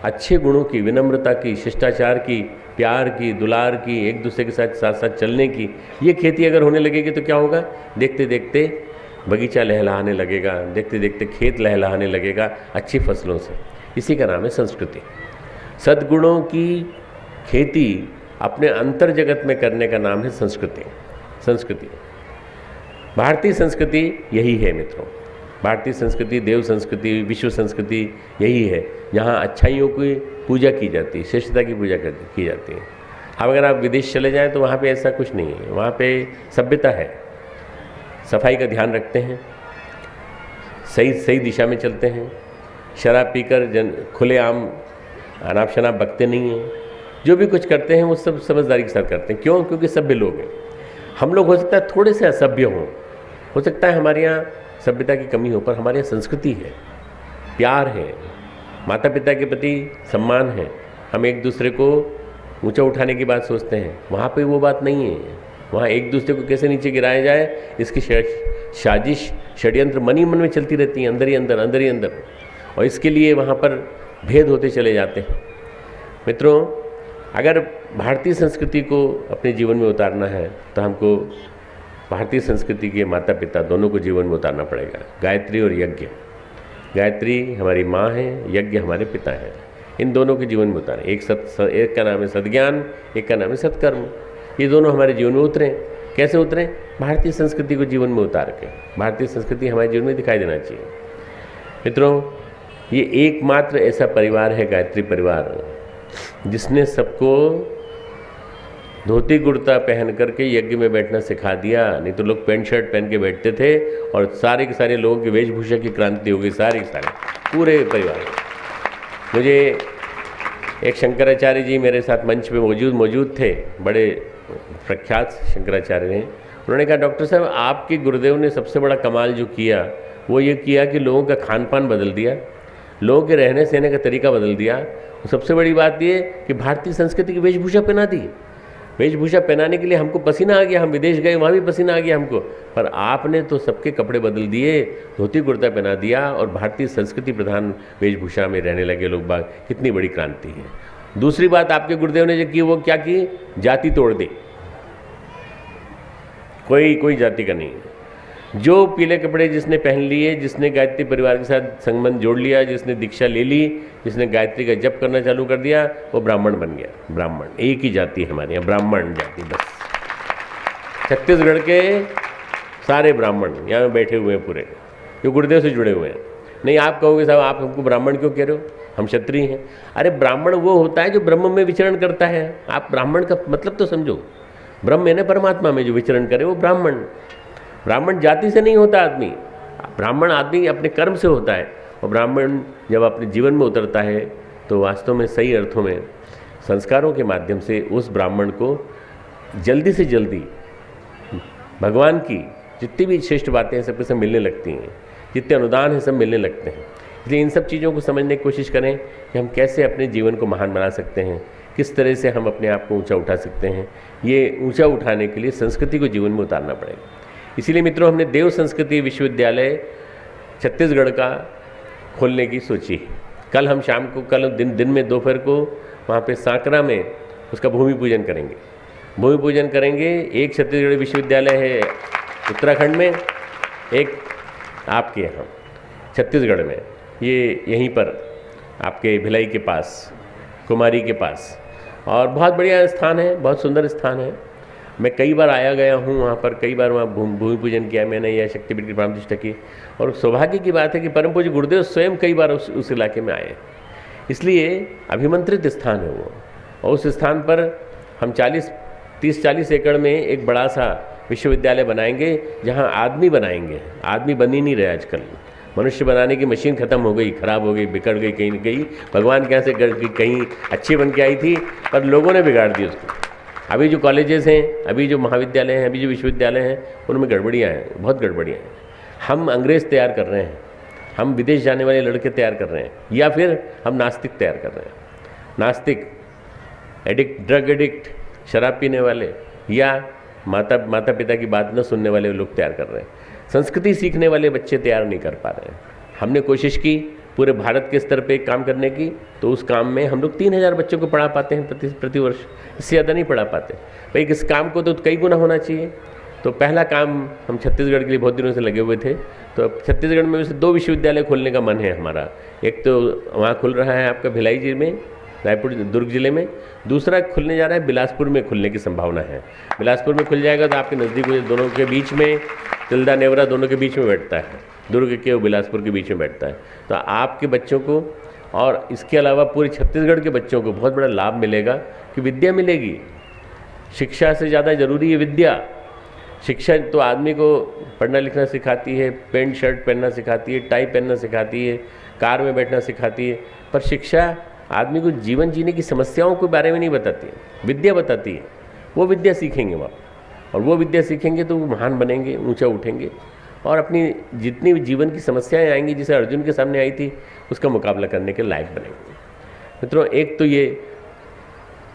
D: अच्छे गुणों की, विनम्रता की, शिष्टाचार की, प्यार की, दुलार की, एक दूसरे के साथ साथ साथ चलने की। ये खेती अगर होने लगेगी तो क्या होगा? देखते देखते बगीचा लहलहाने लगेगा, देखते देखते खेत लहलहाने लगेगा अच्छी फसलों से। इसी का नाम है संस्कृति। सद्गुणों की खेती अपने अंतर जगत में करने का नाम है संस्कृति। संस्कृति, भारतीय संस्कृति यही है मित्रों। भारतीय संस्कृति, देव संस्कृति, विश्व संस्कृति यही है, जहाँ अच्छाइयों की पूजा की जाती है, श्रेष्ठता की पूजा की जाती है। अब अगर आप विदेश चले जाएं तो वहाँ पे ऐसा कुछ नहीं है। वहाँ पे सभ्यता है, सफाई का ध्यान रखते हैं, सही दिशा में चलते हैं, शराब पीकर खुलेआम अनाप शनाप बकते नहीं हैं। जो भी कुछ करते हैं वो सब समझदारी के साथ करते हैं। क्यों? क्योंकि सभ्य लोग हैं। हम लोग हो सकता है थोड़े से असभ्य हों, हो सकता है हमारे यहाँ सभ्यता की कमी हो, पर हमारे यहाँ संस्कृति है, प्यार है, माता पिता के प्रति सम्मान है, हम एक दूसरे को ऊंचा उठाने की बात सोचते हैं। वहाँ पे वो बात नहीं है। वहाँ एक दूसरे को कैसे नीचे गिराया जाए इसकी साजिश, षड्यंत्र मन ही मन में चलती रहती है, अंदर ही अंदर, और इसके लिए वहाँ पर भेद होते चले जाते हैं। मित्रों, अगर भारतीय संस्कृति को अपने जीवन में उतारना है तो हमको भारतीय संस्कृति के माता पिता दोनों को जीवन में उतारना पड़ेगा। गायत्री और यज्ञ, गायत्री हमारी माँ है, यज्ञ हमारे पिता हैं। इन दोनों के जीवन में उतारें। एक का नाम है सद्ज्ञान, एक का नाम है सत्कर्म। ये दोनों हमारे जीवन में उतरें। कैसे उतरें? भारतीय संस्कृति को जीवन में उतार के। भारतीय संस्कृति हमारे जीवन में दिखाई देना चाहिए। मित्रों, ये एकमात्र ऐसा परिवार है, गायत्री परिवार, जिसने सबको धोती कुर्ता पहन करके यज्ञ में बैठना सिखा दिया। नहीं तो लोग पैंट शर्ट पहन के बैठते थे और सारे के सारे लोगों की वेशभूषा की क्रांति हो गई, सारे के सारे पूरे परिवार। मुझे एक शंकराचार्य जी मेरे साथ मंच पे मौजूद थे, बड़े प्रख्यात शंकराचार्य हैं। उन्होंने कहा, डॉक्टर साहब, आपके गुरुदेव ने सबसे बड़ा कमाल जो किया वो ये किया कि लोगों का खान पान बदल दिया, लोगों के रहने सहने का तरीका बदल दिया। सबसे बड़ी बात ये कि भारतीय संस्कृति की वेशभूषा पहना दी। वेशभूषा पहनाने के लिए हमको पसीना आ गया, हम विदेश गए वहाँ भी पसीना आ गया हमको, पर आपने तो सबके कपड़े बदल दिए, धोती कुर्ता पहना दिया और भारतीय संस्कृति प्रधान वेशभूषा में रहने लगे लोग बाग। कितनी बड़ी क्रांति है। दूसरी बात आपके गुरुदेव ने जो की वो क्या की? जाति तोड़ दी। कोई जाति का नहीं। जो पीले कपड़े जिसने पहन लिए, जिसने गायत्री परिवार के साथ संबंध जोड़ लिया, जिसने दीक्षा ले ली, जिसने गायत्री का जप करना चालू कर दिया, वो ब्राह्मण बन गया। ब्राह्मण एक ही जाति है हमारे यहाँ, ब्राह्मण जाति बस। छत्तीसगढ़ के सारे ब्राह्मण यहाँ बैठे हुए हैं पूरे, जो गुरुदेव से जुड़े हुए हैं। नहीं आप कहोगे साहब आप हमको ब्राह्मण क्यों कह रहे हो, हम क्षत्रिय हैं। अरे ब्राह्मण वो होता है जो ब्रह्म में विचरण करता है। आप ब्राह्मण का मतलब तो समझो, ब्रह्म यानी परमात्मा में जो विचरण करे वो ब्राह्मण। ब्राह्मण जाति से नहीं होता आदमी, ब्राह्मण आदमी अपने कर्म से होता है, और ब्राह्मण जब अपने जीवन में उतरता है तो वास्तव में सही अर्थों में संस्कारों के माध्यम से उस ब्राह्मण को जल्दी से जल्दी भगवान की जितनी भी श्रेष्ठ बातें हैं सबके सब मिलने लगती हैं, जितने अनुदान हैं सब मिलने लगते हैं। इसलिए इन सब चीज़ों को समझने की कोशिश करें कि हम कैसे अपने जीवन को महान बना सकते हैं, किस तरह से हम अपने आप को ऊंचा उठा सकते हैं। ये ऊंचा उठाने के लिए संस्कृति को जीवन में उतारना पड़ेगा। इसीलिए मित्रों, हमने देव संस्कृति विश्वविद्यालय छत्तीसगढ़ का खोलने की सोची है। कल हम शाम को, कल दिन में दोपहर को वहाँ पे सांकरा में उसका भूमि पूजन करेंगे। भूमि पूजन करेंगे। एक छत्तीसगढ़ विश्वविद्यालय है उत्तराखंड में, एक आपके यहाँ छत्तीसगढ़ में, ये यहीं पर आपके भिलाई के पास, कुमारी के पास, और बहुत बढ़िया स्थान है, बहुत सुंदर स्थान है। मैं कई बार आया गया हूँ वहाँ पर, कई बार वहाँ भूमि पूजन किया मैंने, या शक्तिपीठ की प्राण प्रतिष्ठा की। और सौभाग्य की बात है कि परम पूज्य गुरुदेव स्वयं कई बार उस इलाके में आए। इसलिए अभिमंत्रित स्थान है वो, और उस स्थान पर हम 30-40 एकड़ में एक बड़ा सा विश्वविद्यालय बनाएंगे, जहाँ आदमी बनाएंगे। आदमी बन ही नहीं रहे आजकल, मनुष्य बनाने की मशीन खत्म हो गई, खराब हो गई, बिगड़ गई कहीं न कहीं। भगवान के यहाँ से कहीं अच्छी बन के आई थी, पर लोगों ने बिगाड़ दी उसको। अभी जो कॉलेजेस हैं, अभी जो महाविद्यालय हैं, अभी जो विश्वविद्यालय हैं, उनमें गड़बड़ियाँ हैं, बहुत गड़बड़ियाँ हैं। हम अंग्रेज़ तैयार कर रहे हैं, हम विदेश जाने वाले लड़के तैयार कर रहे हैं, या फिर हम नास्तिक तैयार कर रहे हैं। नास्तिक, एडिक्ट, ड्रग एडिक्ट, शराब पीने वाले, या माता पिता की बात न सुनने वाले लोग तैयार कर रहे हैं। संस्कृति सीखने वाले बच्चे तैयार नहीं कर पा रहे हैं। हमने कोशिश की पूरे भारत के स्तर पे काम करने की, तो उस काम में हम लोग 3000 बच्चों को पढ़ा पाते हैं प्रति वर्ष, इससे ज़्यादा नहीं पढ़ा पाते भाई। इस काम को तो कई गुना होना चाहिए। तो पहला काम हम छत्तीसगढ़ के लिए बहुत दिनों से लगे हुए थे। तो अब छत्तीसगढ़ में वैसे 2 विश्वविद्यालय खोलने का मन है हमारा। एक तो वहाँ खुल रहा है आपका भिलाई जी में, रायपुर दुर्ग जिले में, दूसरा खुलने जा रहा है बिलासपुर में, खुलने की संभावना है। बिलासपुर में खुल जाएगा तो आपके नज़दीक दोनों के बीच में, तिल्दा नेवरा दोनों के बीच में बैठता है, दुर्ग के और बिलासपुर के बीच में बैठता है। तो आपके बच्चों को और इसके अलावा पूरे छत्तीसगढ़ के बच्चों को बहुत बड़ा लाभ मिलेगा कि विद्या मिलेगी। शिक्षा से ज़्यादा ज़रूरी है विद्या। शिक्षा तो आदमी को पढ़ना लिखना सिखाती है, पैंट शर्ट पहनना सिखाती है, टाई पहनना सिखाती है, कार में बैठना सिखाती है, पर शिक्षा आदमी को जीवन जीने की समस्याओं के बारे में नहीं बताती है, विद्या बताती है। वो विद्या सीखेंगे वहाँ, और वो विद्या सीखेंगे तो वो महान बनेंगे, ऊंचा उठेंगे, और अपनी जितनी भी जीवन की समस्याएं आएंगी, जैसे अर्जुन के सामने आई थी, उसका मुकाबला करने के लायक बनेंगे। मित्रों, एक तो ये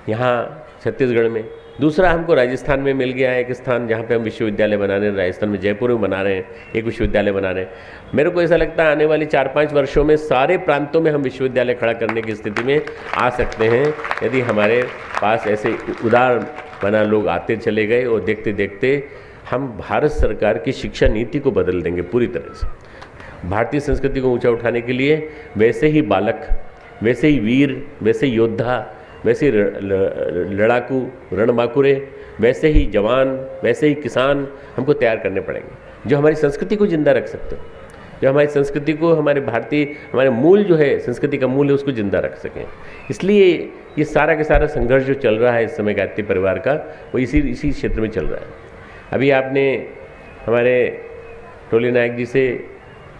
D: यहाँ छत्तीसगढ़ में, दूसरा हमको राजस्थान में मिल गया है एक स्थान जहाँ पे हम विश्वविद्यालय बना रहे हैं। राजस्थान में जयपुर में बना रहे हैं, एक विश्वविद्यालय बना रहे हैं। मेरे को ऐसा लगता है आने वाले 4-5 वर्षों में सारे प्रांतों में हम विश्वविद्यालय खड़ा करने की स्थिति में आ सकते हैं, यदि हमारे पास ऐसे उदार बना लोग आते चले गए, और देखते देखते हम भारत सरकार की शिक्षा नीति को बदल देंगे पूरी तरह से। भारतीय संस्कृति को ऊँचा उठाने के लिए वैसे ही बालक, वैसे ही वीर, वैसे ही योद्धा, वैसे ही लड़ाकू, रणबांकुरे, वैसे ही जवान, वैसे ही किसान हमको तैयार करने पड़ेंगे, जो हमारी संस्कृति को जिंदा रख सकते हैं, जो हमारी संस्कृति को, हमारे मूल जो है, संस्कृति का मूल है, उसको जिंदा रख सकें। इसलिए ये सारा का सारा संघर्ष जो चल रहा है इस समय गायत्री परिवार का, वो इसी क्षेत्र में चल रहा है। अभी आपने हमारे टोली नायक जी से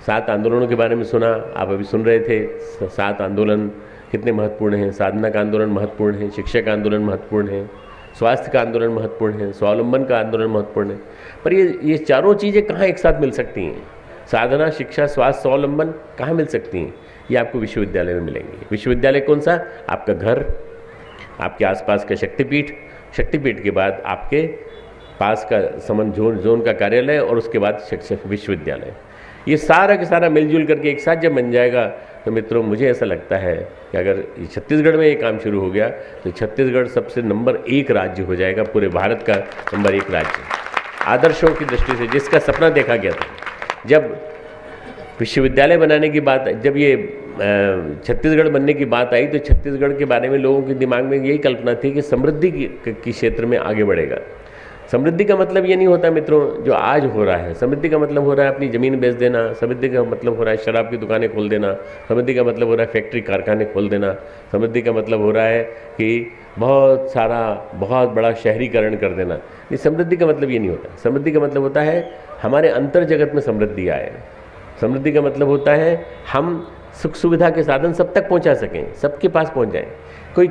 D: 7 आंदोलनों के बारे में सुना, आप अभी सुन रहे थे 7 आंदोलन कितने महत्वपूर्ण हैं। साधना का आंदोलन महत्वपूर्ण है, शिक्षा का आंदोलन महत्वपूर्ण है, स्वास्थ्य का आंदोलन महत्वपूर्ण है, स्वावलंबन का आंदोलन महत्वपूर्ण है। पर ये चारों चीज़ें कहाँ एक साथ मिल सकती हैं? साधना, शिक्षा, स्वास्थ्य, स्वावलंबन कहाँ मिल सकती हैं? ये आपको विश्वविद्यालय में मिलेंगे। विश्वविद्यालय कौन सा? आपका घर, आपके आसपास का शक्तिपीठ, शक्तिपीठ के बाद आपके पास का समन जोन का कार्यालय, और उसके बाद विश्वविद्यालय। ये सारा का सारा मिलजुल करके एक साथ जब बन जाएगा तो मित्रों, मुझे ऐसा लगता है कि अगर छत्तीसगढ़ में ये काम शुरू हो गया तो छत्तीसगढ़ सबसे नंबर 1 राज्य हो जाएगा, पूरे भारत का नंबर 1 राज्य, आदर्शों की दृष्टि से, जिसका सपना देखा गया था। जब विश्वविद्यालय बनाने की बात, जब ये छत्तीसगढ़ बनने की बात आई, तो छत्तीसगढ़ के बारे में लोगों के दिमाग में यही कल्पना थी कि समृद्धि की क्षेत्र में आगे बढ़ेगा। समृद्धि का मतलब ये नहीं होता मित्रों जो आज हो रहा है। समृद्धि का मतलब हो रहा है अपनी ज़मीन बेच देना, समृद्धि का मतलब हो रहा है शराब की दुकानें खोल देना, समृद्धि का मतलब हो रहा है फैक्ट्री कारखाने खोल देना, समृद्धि का मतलब हो रहा है कि बहुत बड़ा शहरीकरण कर देना। ये समृद्धि का मतलब ये नहीं होता। समृद्धि का मतलब होता है हमारे अंतर जगत में समृद्धि आए, समृद्धि का मतलब होता है हम सुख सुविधा के साधन सब तक पहुंचा सकें, सबके पास पहुंच जाएं। कोई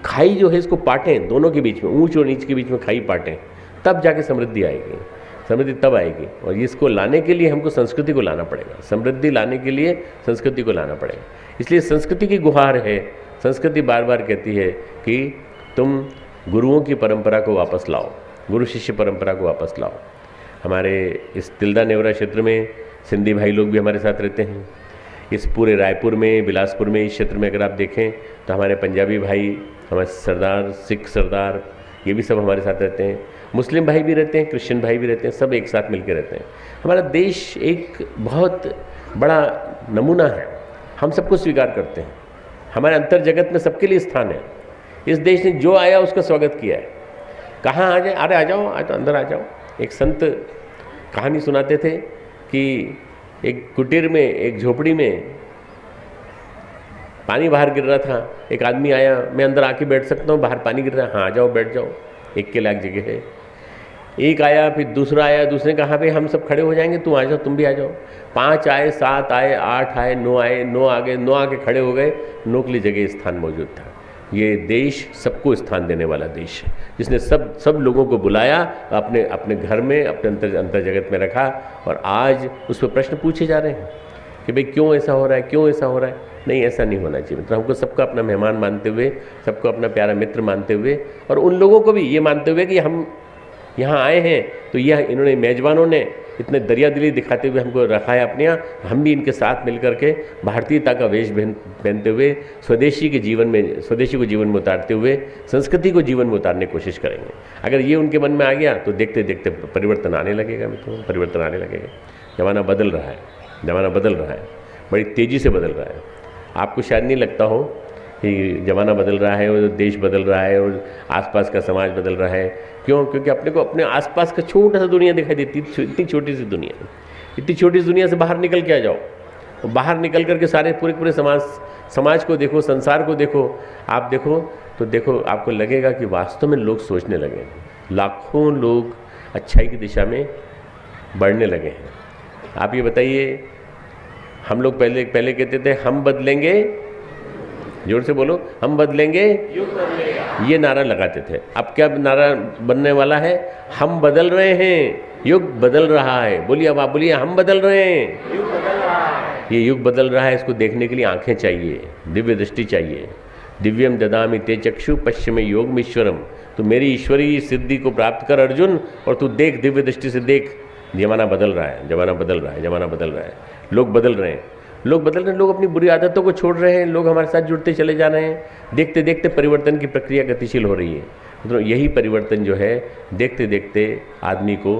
D: खाई जो है इसको पाटें, दोनों के बीच में, ऊंच और नीच के बीच में खाई पाटें, तब जाके समृद्धि आएगी। समृद्धि तब आएगी, और इसको लाने के लिए हमको संस्कृति को लाना पड़ेगा। समृद्धि लाने के लिए संस्कृति को लाना पड़ेगा। इसलिए संस्कृति की गुहार है। संस्कृति बार बार कहती है कि तुम गुरुओं की परंपरा को वापस लाओ, गुरु शिष्य परंपरा को वापस लाओ। हमारे इस तिल्दा नेवरा क्षेत्र में सिंधी भाई लोग भी हमारे साथ रहते हैं। इस पूरे रायपुर में, बिलासपुर में, इस क्षेत्र में अगर आप देखें तो हमारे पंजाबी भाई, हमारे सरदार, सिख सरदार, ये भी सब हमारे साथ रहते हैं। मुस्लिम भाई भी रहते हैं, क्रिश्चियन भाई भी रहते हैं, सब एक साथ मिलकर रहते हैं। हमारा देश एक बहुत बड़ा नमूना है, हम सबको स्वीकार करते हैं। हमारे अंतर जगत में सबके लिए स्थान है। इस देश ने जो आया उसका स्वागत किया है। कहाँ आ जाए, अरे आ जाओ, आज तो अंदर आ जाओ। एक संत कहानी सुनाते थे कि एक कुटीर में, एक झोपड़ी में पानी बाहर गिर रहा था। एक आदमी आया, मैं अंदर आके बैठ सकता हूँ, बाहर पानी गिर रहा है। हाँ आ जाओ, बैठ जाओ, एक के लायक जगह है। एक आया, फिर दूसरा आया, दूसरे ने कहा भाई हम सब खड़े हो जाएंगे, तुम आ जाओ, तुम भी आ जाओ। 5 आए, 7 आए, 8 आए, 9 आए, 9 आ गए, 9 आके खड़े हो गए। 9 के लिए जगह स्थान मौजूद था। ये देश सबको स्थान देने वाला देश है, जिसने सब लोगों को बुलाया, अपने अपने घर में, अपने अंतर जगत में रखा। और आज उस पर प्रश्न पूछे जा रहे हैं कि भाई क्यों ऐसा हो रहा है, क्यों ऐसा हो रहा है। नहीं, ऐसा नहीं होना चाहिए। मतलब हमको सबको अपना मेहमान मानते हुए, सबको अपना प्यारा मित्र मानते हुए, और उन लोगों को भी ये मानते हुए कि हम यहाँ आए हैं तो यह इन्होंने, मेजबानों ने इतने दरियादिली दिखाते हुए हमको रखा है अपने यहाँ, हम भी इनके साथ मिल करके भारतीयता का वेश पहनते हुए, स्वदेशी के जीवन में, स्वदेशी को जीवन में उतारते हुए, संस्कृति को जीवन में उतारने की कोशिश करेंगे। अगर ये उनके मन में आ गया तो देखते देखते परिवर्तन आने लगेगा मित्रों, परिवर्तन आने लगेगा। ज़माना बदल रहा है, ज़माना बदल रहा है, बड़ी तेज़ी से बदल रहा है। आपको शायद नहीं लगता हो कि ज़माना बदल रहा है और देश बदल रहा है और आसपास का समाज बदल रहा है। क्यों? क्योंकि अपने को अपने आसपास का छोटा सा दुनिया दिखाई देती है। इतनी छोटी सी दुनिया, इतनी छोटी सी दुनिया से बाहर निकल के आ जाओ, और बाहर निकल करके सारे पूरे समाज को देखो, संसार को देखो। आप देखो तो देखो, आपको लगेगा कि वास्तव में लोग सोचने लगे, लाखों लोग अच्छाई की दिशा में बढ़ने लगे हैं। आप ये बताइए, हम लोग पहले कहते थे हम बदलेंगे, जोर से बोलो, हम बदलेंगे, युग बदलेगा, ये नारा लगाते थे। अब क्या नारा बनने वाला है? हम बदल रहे हैं, युग बदल रहा है। बोलिए, अब आप बोलिए, हम बदल रहे हैं, युग बदल रहा है। ये युग बदल रहा है, इसको देखने के लिए आंखें चाहिए, दिव्य दृष्टि चाहिए। दिव्यम ददामि ते चक्षु पश्चिम योगमीश्वरम। तो मेरी ईश्वरीय सिद्धि को प्राप्त कर अर्जुन, और तू देख, दिव्य दृष्टि से देख। जमाना बदल रहा है, जमाना बदल रहा है, जमाना बदल रहा है। लोग बदल रहे हैं, लोग बदल रहे हैं, लोग अपनी बुरी आदतों को छोड़ रहे हैं, लोग हमारे साथ जुड़ते चले जा रहे हैं। देखते देखते परिवर्तन की प्रक्रिया गतिशील हो रही है। मतलब यही परिवर्तन जो है, देखते देखते आदमी को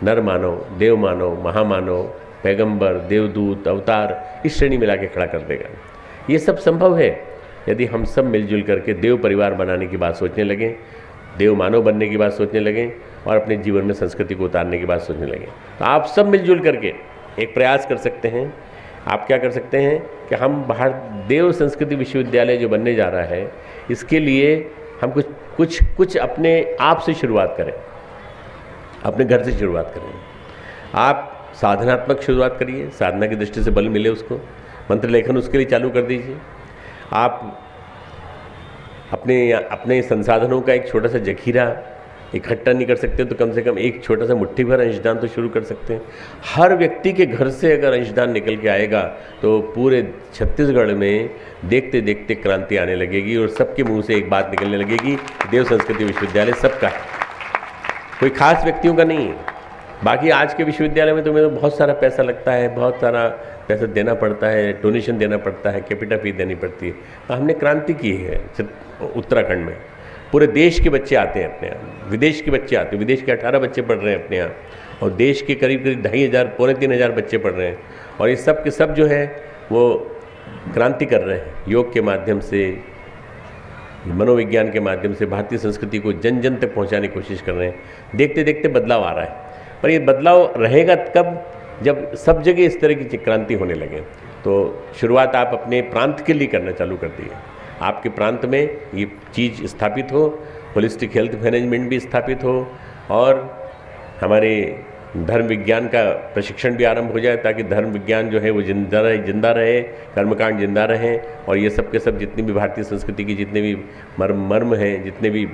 D: नर मानव, देव मानव, महामानव, पैगंबर, देवदूत, अवतार, इस श्रेणी में लाके खड़ा कर देगा। ये सब संभव है यदि हम सब मिलजुल करके देव परिवार बनाने की बात सोचने लगें, देव मानव बनने की बात सोचने लगें, और अपने जीवन में संस्कृति को उतारने की बात सोचने लगें। तो आप सब मिलजुल करके एक प्रयास कर सकते हैं। आप क्या कर सकते हैं कि हम बाहर देव संस्कृति विश्वविद्यालय जो बनने जा रहा है, इसके लिए हम कुछ अपने आप से शुरुआत करें, अपने घर से शुरुआत करें। आप साधनात्मक शुरुआत करिए, साधना की दृष्टि से बल मिले उसको, मंत्र लेखन उसके लिए चालू कर दीजिए। आप अपने संसाधनों का एक छोटा सा जखीरा इकट्ठा नहीं कर सकते तो कम से कम एक छोटा सा मुट्ठी भर अंशदान तो शुरू कर सकते हैं। हर व्यक्ति के घर से अगर अंशदान निकल के आएगा तो पूरे छत्तीसगढ़ में देखते देखते क्रांति आने लगेगी, और सबके मुंह से एक बात निकलने लगेगी, देव संस्कृति विश्वविद्यालय सबका है, कोई खास व्यक्तियों का नहीं है। बाकी आज के विश्वविद्यालय में तो बहुत सारा पैसा लगता है, बहुत सारा पैसा देना पड़ता है, डोनेशन देना पड़ता है, कैपिटा फी देनी पड़ती है। तो हमने क्रांति की है उत्तराखंड में। पूरे देश के बच्चे आते हैं अपने यहाँ, विदेश के बच्चे आते हैं, विदेश के 18 बच्चे पढ़ रहे हैं अपने यहाँ, और देश के करीब 2,500 पौने 3,000 बच्चे पढ़ रहे हैं। और ये सब के सब जो है वो क्रांति कर रहे हैं, योग के माध्यम से, मनोविज्ञान के माध्यम से भारतीय संस्कृति को जन जन तक पहुँचाने की कोशिश कर रहे हैं। देखते देखते बदलाव आ रहा है, पर ये बदलाव रहेगा कब? जब सब जगह इस तरह की क्रांति होने लगे। तो शुरुआत आप अपने प्रांत के लिए करना चालू कर दिए। आपके प्रांत में ये चीज़ स्थापित हो, होलिस्टिक हेल्थ मैनेजमेंट भी स्थापित हो, और हमारे धर्म विज्ञान का प्रशिक्षण भी आरंभ हो जाए, ताकि धर्म विज्ञान जो है वो जिंदा रहे, कर्मकांड जिंदा रहे, और ये सब के सब जितनी भी भारतीय संस्कृति की जितने भी मर्म हैं, जितने भी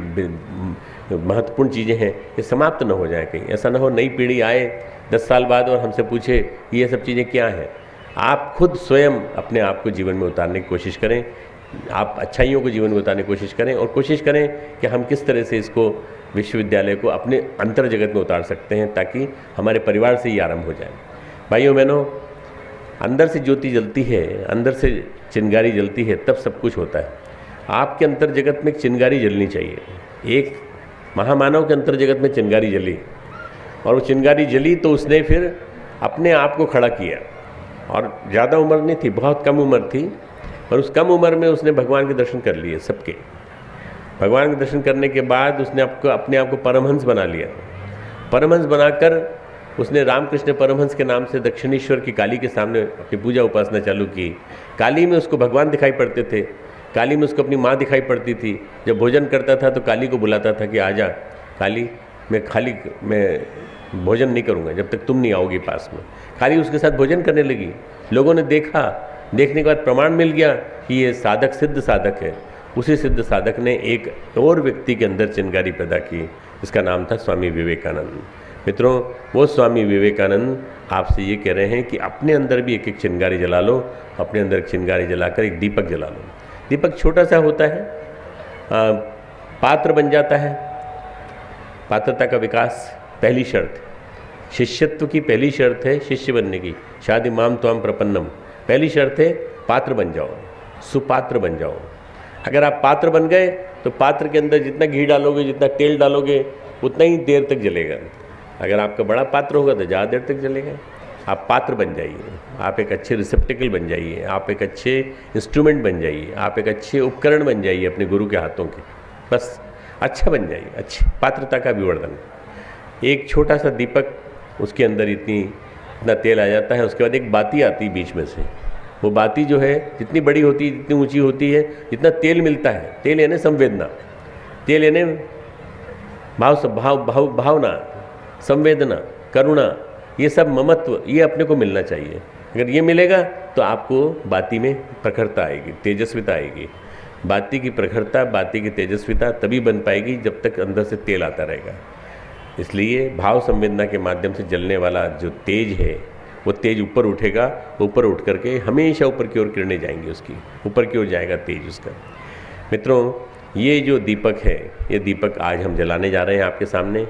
D: महत्वपूर्ण चीज़ें हैं, ये समाप्त न हो जाए। कहीं ऐसा ना हो नई पीढ़ी आए 10 साल बाद और हमसे पूछे ये सब चीज़ें क्या हैं। आप खुद स्वयं अपने आप को जीवन में उतारने की कोशिश करें, आप अच्छाइयों को जीवन में उतारने की कोशिश करें, और कोशिश करें कि हम किस तरह से इसको विश्वविद्यालय को अपने अंतर जगत में उतार सकते हैं, ताकि हमारे परिवार से ही आरंभ हो जाए। भाइयों बहनों, अंदर से ज्योति जलती है, अंदर से चिंगारी जलती है, तब सब कुछ होता है। आपके अंतर जगत में एक चिंगारी जलनी चाहिए। एक महामानव के अंतर जगत में चिंगारी जली, और वो चिंगारी जली तो उसने फिर अपने आप को खड़ा किया, और ज़्यादा उम्र नहीं थी, बहुत कम उम्र थी, और उस कम उम्र में उसने भगवान के दर्शन कर लिए सबके। भगवान के दर्शन करने के बाद उसने अपने आप को परमहंस बना लिया। परमहंस बनाकर उसने रामकृष्ण परमहंस के नाम से दक्षिणेश्वर की काली के सामने अपनी पूजा उपासना चालू की। काली में उसको भगवान दिखाई पड़ते थे, काली में उसको अपनी माँ दिखाई पड़ती थी। जब भोजन करता था तो काली को बुलाता था कि आजा काली, मैं भोजन नहीं करूँगा जब तक तुम नहीं आओगी पास में। काली उसके साथ भोजन करने लगी। लोगों ने देखा, देखने के बाद प्रमाण मिल गया कि ये साधक सिद्ध साधक है। उसी सिद्ध साधक ने एक और व्यक्ति के अंदर चिंगारी पैदा की, जिसका नाम था स्वामी विवेकानंद। मित्रों, वो स्वामी विवेकानंद आपसे ये कह रहे हैं कि अपने अंदर भी एक एक चिंगारी जला लो, अपने अंदर चिंगारी जलाकर एक दीपक जला लो। दीपक छोटा सा होता है, पात्र बन जाता है। पात्रता का विकास पहली शर्त, शिष्यत्व की पहली शर्त है शिष्य बनने की। शादी माम त्वाम प्रपन्नम, पहली शर्त है पात्र बन जाओ, सुपात्र बन जाओ। अगर आप पात्र बन गए तो पात्र के अंदर जितना घी डालोगे, जितना तेल डालोगे, उतना ही देर तक जलेगा। अगर आपका बड़ा पात्र होगा तो ज़्यादा देर तक जलेगा। आप पात्र बन जाइए, आप एक अच्छे रिसेप्टिकल बन जाइए, आप एक अच्छे इंस्ट्रूमेंट बन जाइए, आप एक अच्छे उपकरण बन जाइए अपने गुरु के हाथों के। बस अच्छा बन जाइए, अच्छी पात्रता का विवर्धन। एक छोटा सा दीपक, उसके अंदर इतना तेल आ जाता है, उसके बाद एक बाती आती है बीच में से। वो बाती जो है जितनी बड़ी होती है, जितनी ऊंची होती है, जितना तेल मिलता है, तेल यानी संवेदना, तेल यानी भावना, संवेदना, करुणा, ये सब ममत्व, ये अपने को मिलना चाहिए। अगर ये मिलेगा तो आपको बाती में प्रखरता आएगी, तेजस्विता आएगी। बाती की प्रखरता, बाती की तेजस्विता तभी बन पाएगी जब तक अंदर से तेल आता रहेगा। इसलिए भाव संवेदना के माध्यम से जलने वाला जो तेज है, वो तेज ऊपर उठेगा, ऊपर उठ करके हमेशा ऊपर की ओर किरणें जाएंगी, उसकी ऊपर की ओर जाएगा तेज उसका। मित्रों, ये जो दीपक है, ये दीपक आज हम जलाने जा रहे हैं आपके सामने।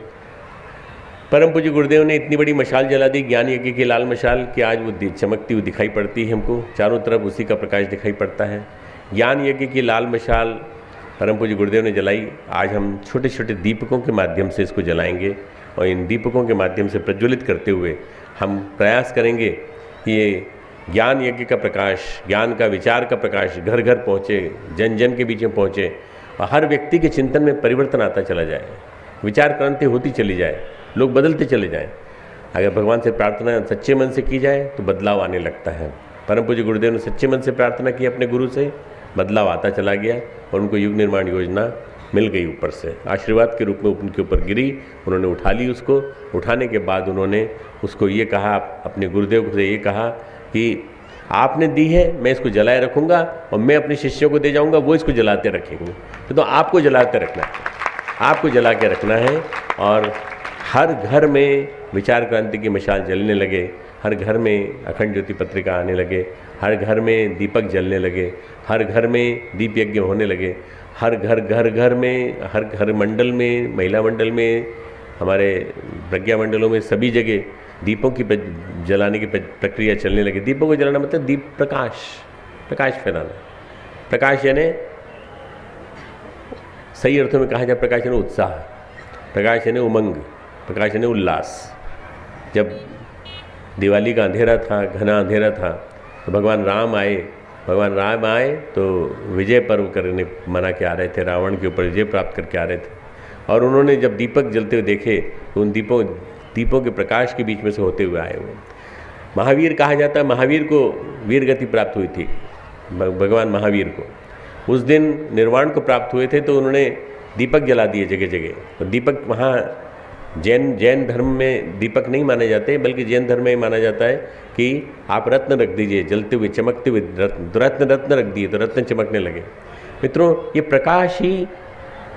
D: परम पूज्य गुरुदेव ने इतनी बड़ी मशाल जला दी, ज्ञान यज्ञ की लाल मशाल, कि आज वो चमकती हुई दिखाई पड़ती है हमको, चारों तरफ उसी का प्रकाश दिखाई पड़ता है। ज्ञान यज्ञ की लाल मशाल परम पूज्य गुरुदेव ने जलाई। आज हम छोटे छोटे दीपकों के माध्यम से इसको जलाएंगे, और इन दीपकों के माध्यम से प्रज्वलित करते हुए हम प्रयास करेंगे कि ये ज्ञान यज्ञ का प्रकाश, ज्ञान का विचार का प्रकाश घर घर पहुँचे, जन जन के बीच में पहुँचे, और हर व्यक्ति के चिंतन में परिवर्तन आता चला जाए, विचार क्रांति होती चली जाए, लोग बदलते चले जाएं। अगर भगवान से प्रार्थना सच्चे मन से की जाए तो बदलाव आने लगता है। परम पूज्य गुरुदेव ने सच्चे मन से प्रार्थना की अपने गुरु से, बदलाव आता चला गया, और उनको युग निर्माण योजना मिल गई, ऊपर से आशीर्वाद के रूप में उनके ऊपर गिरी। उन्होंने उठा ली उसको। उठाने के बाद उन्होंने उसको ये कहा, अपने गुरुदेव से ये कहा कि आपने दी है, मैं इसको जलाए रखूँगा, और मैं अपने शिष्यों को दे जाऊँगा, वो इसको जलाते रखेंगे। तो आपको जलाते रखना है, आपको जला के रखना है। और हर घर में विचार क्रांति की मशाल जलने लगे, हर घर में अखंड ज्योति पत्रिका आने लगे, हर घर में दीपक जलने लगे, हर घर में दीप यज्ञ होने लगे, हर घर में, हर घर मंडल में, महिला मंडल में, हमारे प्रज्ञा मंडलों में, सभी जगह दीपों की जलाने की प्रक्रिया चलने लगी। दीपों को जलाना मतलब दीप प्रकाश फैलाना। प्रकाश यानी सही अर्थों में कहा जाए, प्रकाश यानी उत्साह, प्रकाश यानी उमंग, प्रकाश यानी उल्लास। जब दिवाली का अंधेरा था, घना अंधेरा था, तो भगवान राम आए तो विजय पर्व करने मना के आ रहे थे, रावण के ऊपर विजय प्राप्त करके आ रहे थे। और उन्होंने जब दीपक जलते हुए देखे तो उन दीपों के प्रकाश के बीच में से होते हुए आए हुए महावीर कहा जाता है। महावीर को वीर गति प्राप्त हुई थी, भगवान महावीर को उस दिन निर्वाण को प्राप्त हुए थे, तो उन्होंने दीपक जला दिए जगह जगह। तो दीपक वहाँ जैन धर्म में दीपक नहीं माने जाते, बल्कि जैन धर्म में माना जाता है कि आप रत्न रख दीजिए, जलते हुए चमकते हुए रत्न रख दिए तो रत्न चमकने लगे। मित्रों, ये प्रकाश ही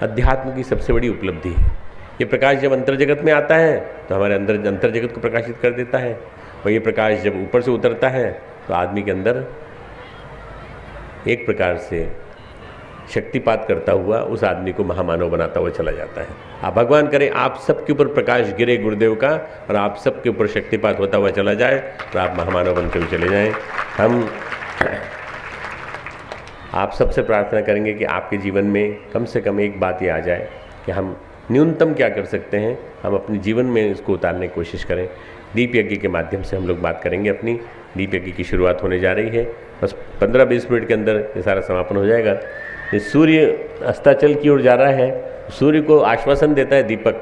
D: अध्यात्म की सबसे बड़ी उपलब्धि है। ये प्रकाश जब अंतर जगत में आता है तो हमारे अंदर अंतर जगत को प्रकाशित कर देता है, और ये प्रकाश जब ऊपर से उतरता है तो आदमी के अंदर एक प्रकार से शक्तिपात करता हुआ उस आदमी को महामानव बनाता हुआ चला जाता है। आप भगवान करें आप सबके ऊपर प्रकाश गिरे गुरुदेव का, और आप सबके ऊपर शक्तिपात होता हुआ चला जाए, और आप महामानव बनते हुए चले जाएं। हम आप सबसे प्रार्थना करेंगे कि आपके जीवन में कम से कम एक बात ये आ जाए कि हम न्यूनतम क्या कर सकते हैं, हम अपने जीवन में इसको उतारने की कोशिश करें। दीप यज्ञ के माध्यम से हम लोग बात करेंगे। अपनी दीप यज्ञ की शुरुआत होने जा रही है, बस 15-20 मिनट के अंदर ये सारा समापन हो जाएगा। ये सूर्य अस्ताचल की ओर जा रहा है, सूर्य को आश्वासन देता है दीपक,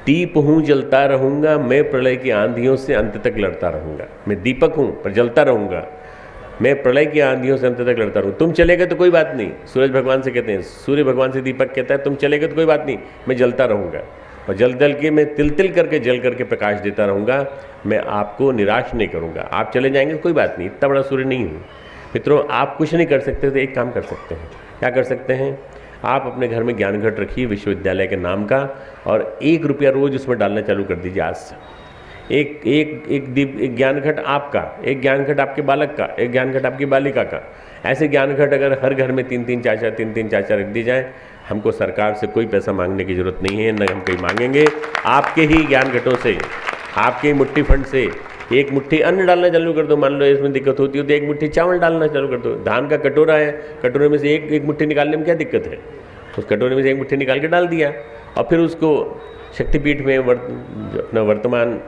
D: दीप हूँ जलता रहूँगा, मैं प्रलय की आंधियों से अंत तक लड़ता रहूँगा। मैं दीपक हूँ पर जलता रहूँगा, मैं प्रलय की आंधियों से अंत तक लड़ता रहूँ। तुम चले गए तो कोई बात नहीं, सूरज भगवान से कहते हैं, सूर्य भगवान से दीपक कहता है तुम चले गए तो कोई बात नहीं, मैं जलता रहूँगा, और जल के मैं तिल करके जल करके प्रकाश देता रहूँगा। मैं आपको निराश नहीं करूँगा। आप चले जाएंगे तो कोई बात नहीं, इतना बड़ा सूर्य नहीं हूँ। मित्रों, आप कुछ नहीं कर सकते तो एक काम कर सकते हैं। क्या कर सकते हैं? आप अपने घर में ज्ञान घट रखिए विश्वविद्यालय के नाम का, और 1 रुपया रोज उसमें डालना चालू कर दीजिए आज से। एक ज्ञान घट आपका, एक ज्ञान घट आपके बालक का, एक ज्ञान घट आपकी बालिका का। ऐसे ज्ञान घट अगर हर घर में 3-3 4-4 रख दी जाए, हमको सरकार से कोई पैसा मांगने की जरूरत नहीं है, न हम कहीं मांगेंगे। आपके ही ज्ञान घटों से, आपके ही मुट्ठी फंड से एक मुट्ठी अन्न डालना चालू कर दो। मान लो इसमें दिक्कत होती हो तो एक मुट्ठी चावल डालना चालू कर दो। धान का कटोरा है, कटोरे में से एक मुट्ठी निकालने में क्या दिक्कत है? उस कटोरे में से एक मुट्ठी निकाल के डाल दिया, और फिर उसको शक्तिपीठ में अपना वर्तमान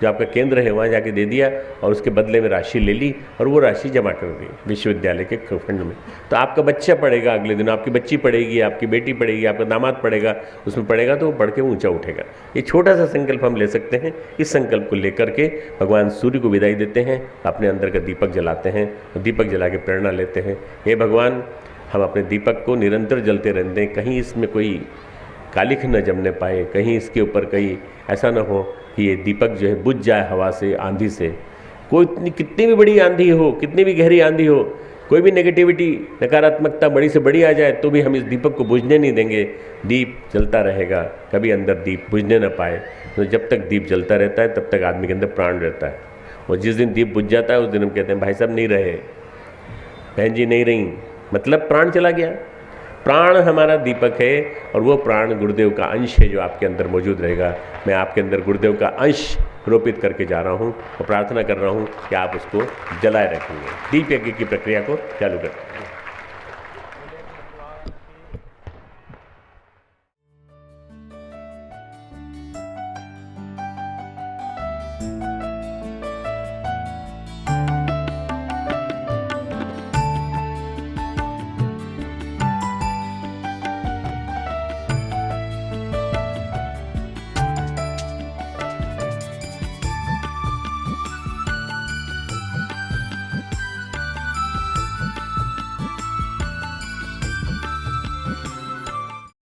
D: जो आपका केंद्र है वहाँ जाके दे दिया, और उसके बदले में राशि ले ली, और वो राशि जमा कर दी विश्वविद्यालय के फंड में। तो आपका बच्चा पढ़ेगा, अगले दिन आपकी बच्ची पढ़ेगी, आपकी बेटी पढ़ेगी, आपका दामाद पढ़ेगा, उसमें पढ़ेगा तो वो पढ़ के ऊँचा उठेगा। ये छोटा सा संकल्प हम ले सकते हैं। इस संकल्प को लेकर के भगवान सूर्य को विदाई देते हैं, अपने अंदर का दीपक जलाते हैं, दीपक जला के प्रेरणा लेते हैं। हे भगवान, हम अपने दीपक को निरंतर जलते रहते हैं, कहीं इसमें कोई कालिख न जमने पाए, कहीं इसके ऊपर कहीं ऐसा न हो कि ये दीपक जो है बुझ जाए हवा से, आंधी से। कोई कितनी भी बड़ी आंधी हो, कितनी भी गहरी आंधी हो, कोई भी नेगेटिविटी, नकारात्मकता बड़ी से बड़ी आ जाए तो भी हम इस दीपक को बुझने नहीं देंगे। दीप जलता रहेगा, कभी अंदर दीप बुझने न पाए। तो जब तक दीप जलता रहता है तब तक आदमी के अंदर प्राण रहता है, और जिस दिन दीप बुझ जाता है उस दिन हम कहते हैं भाई साहब नहीं रहे, बहन जी नहीं रही, मतलब प्राण चला गया। प्राण हमारा दीपक है, और वो प्राण गुरुदेव का अंश है जो आपके अंदर मौजूद रहेगा। मैं आपके अंदर गुरुदेव का अंश रोपित करके जा रहा हूँ, और प्रार्थना कर रहा हूँ कि आप उसको जलाए रखेंगे। दीप यज्ञ की प्रक्रिया को चालू करें।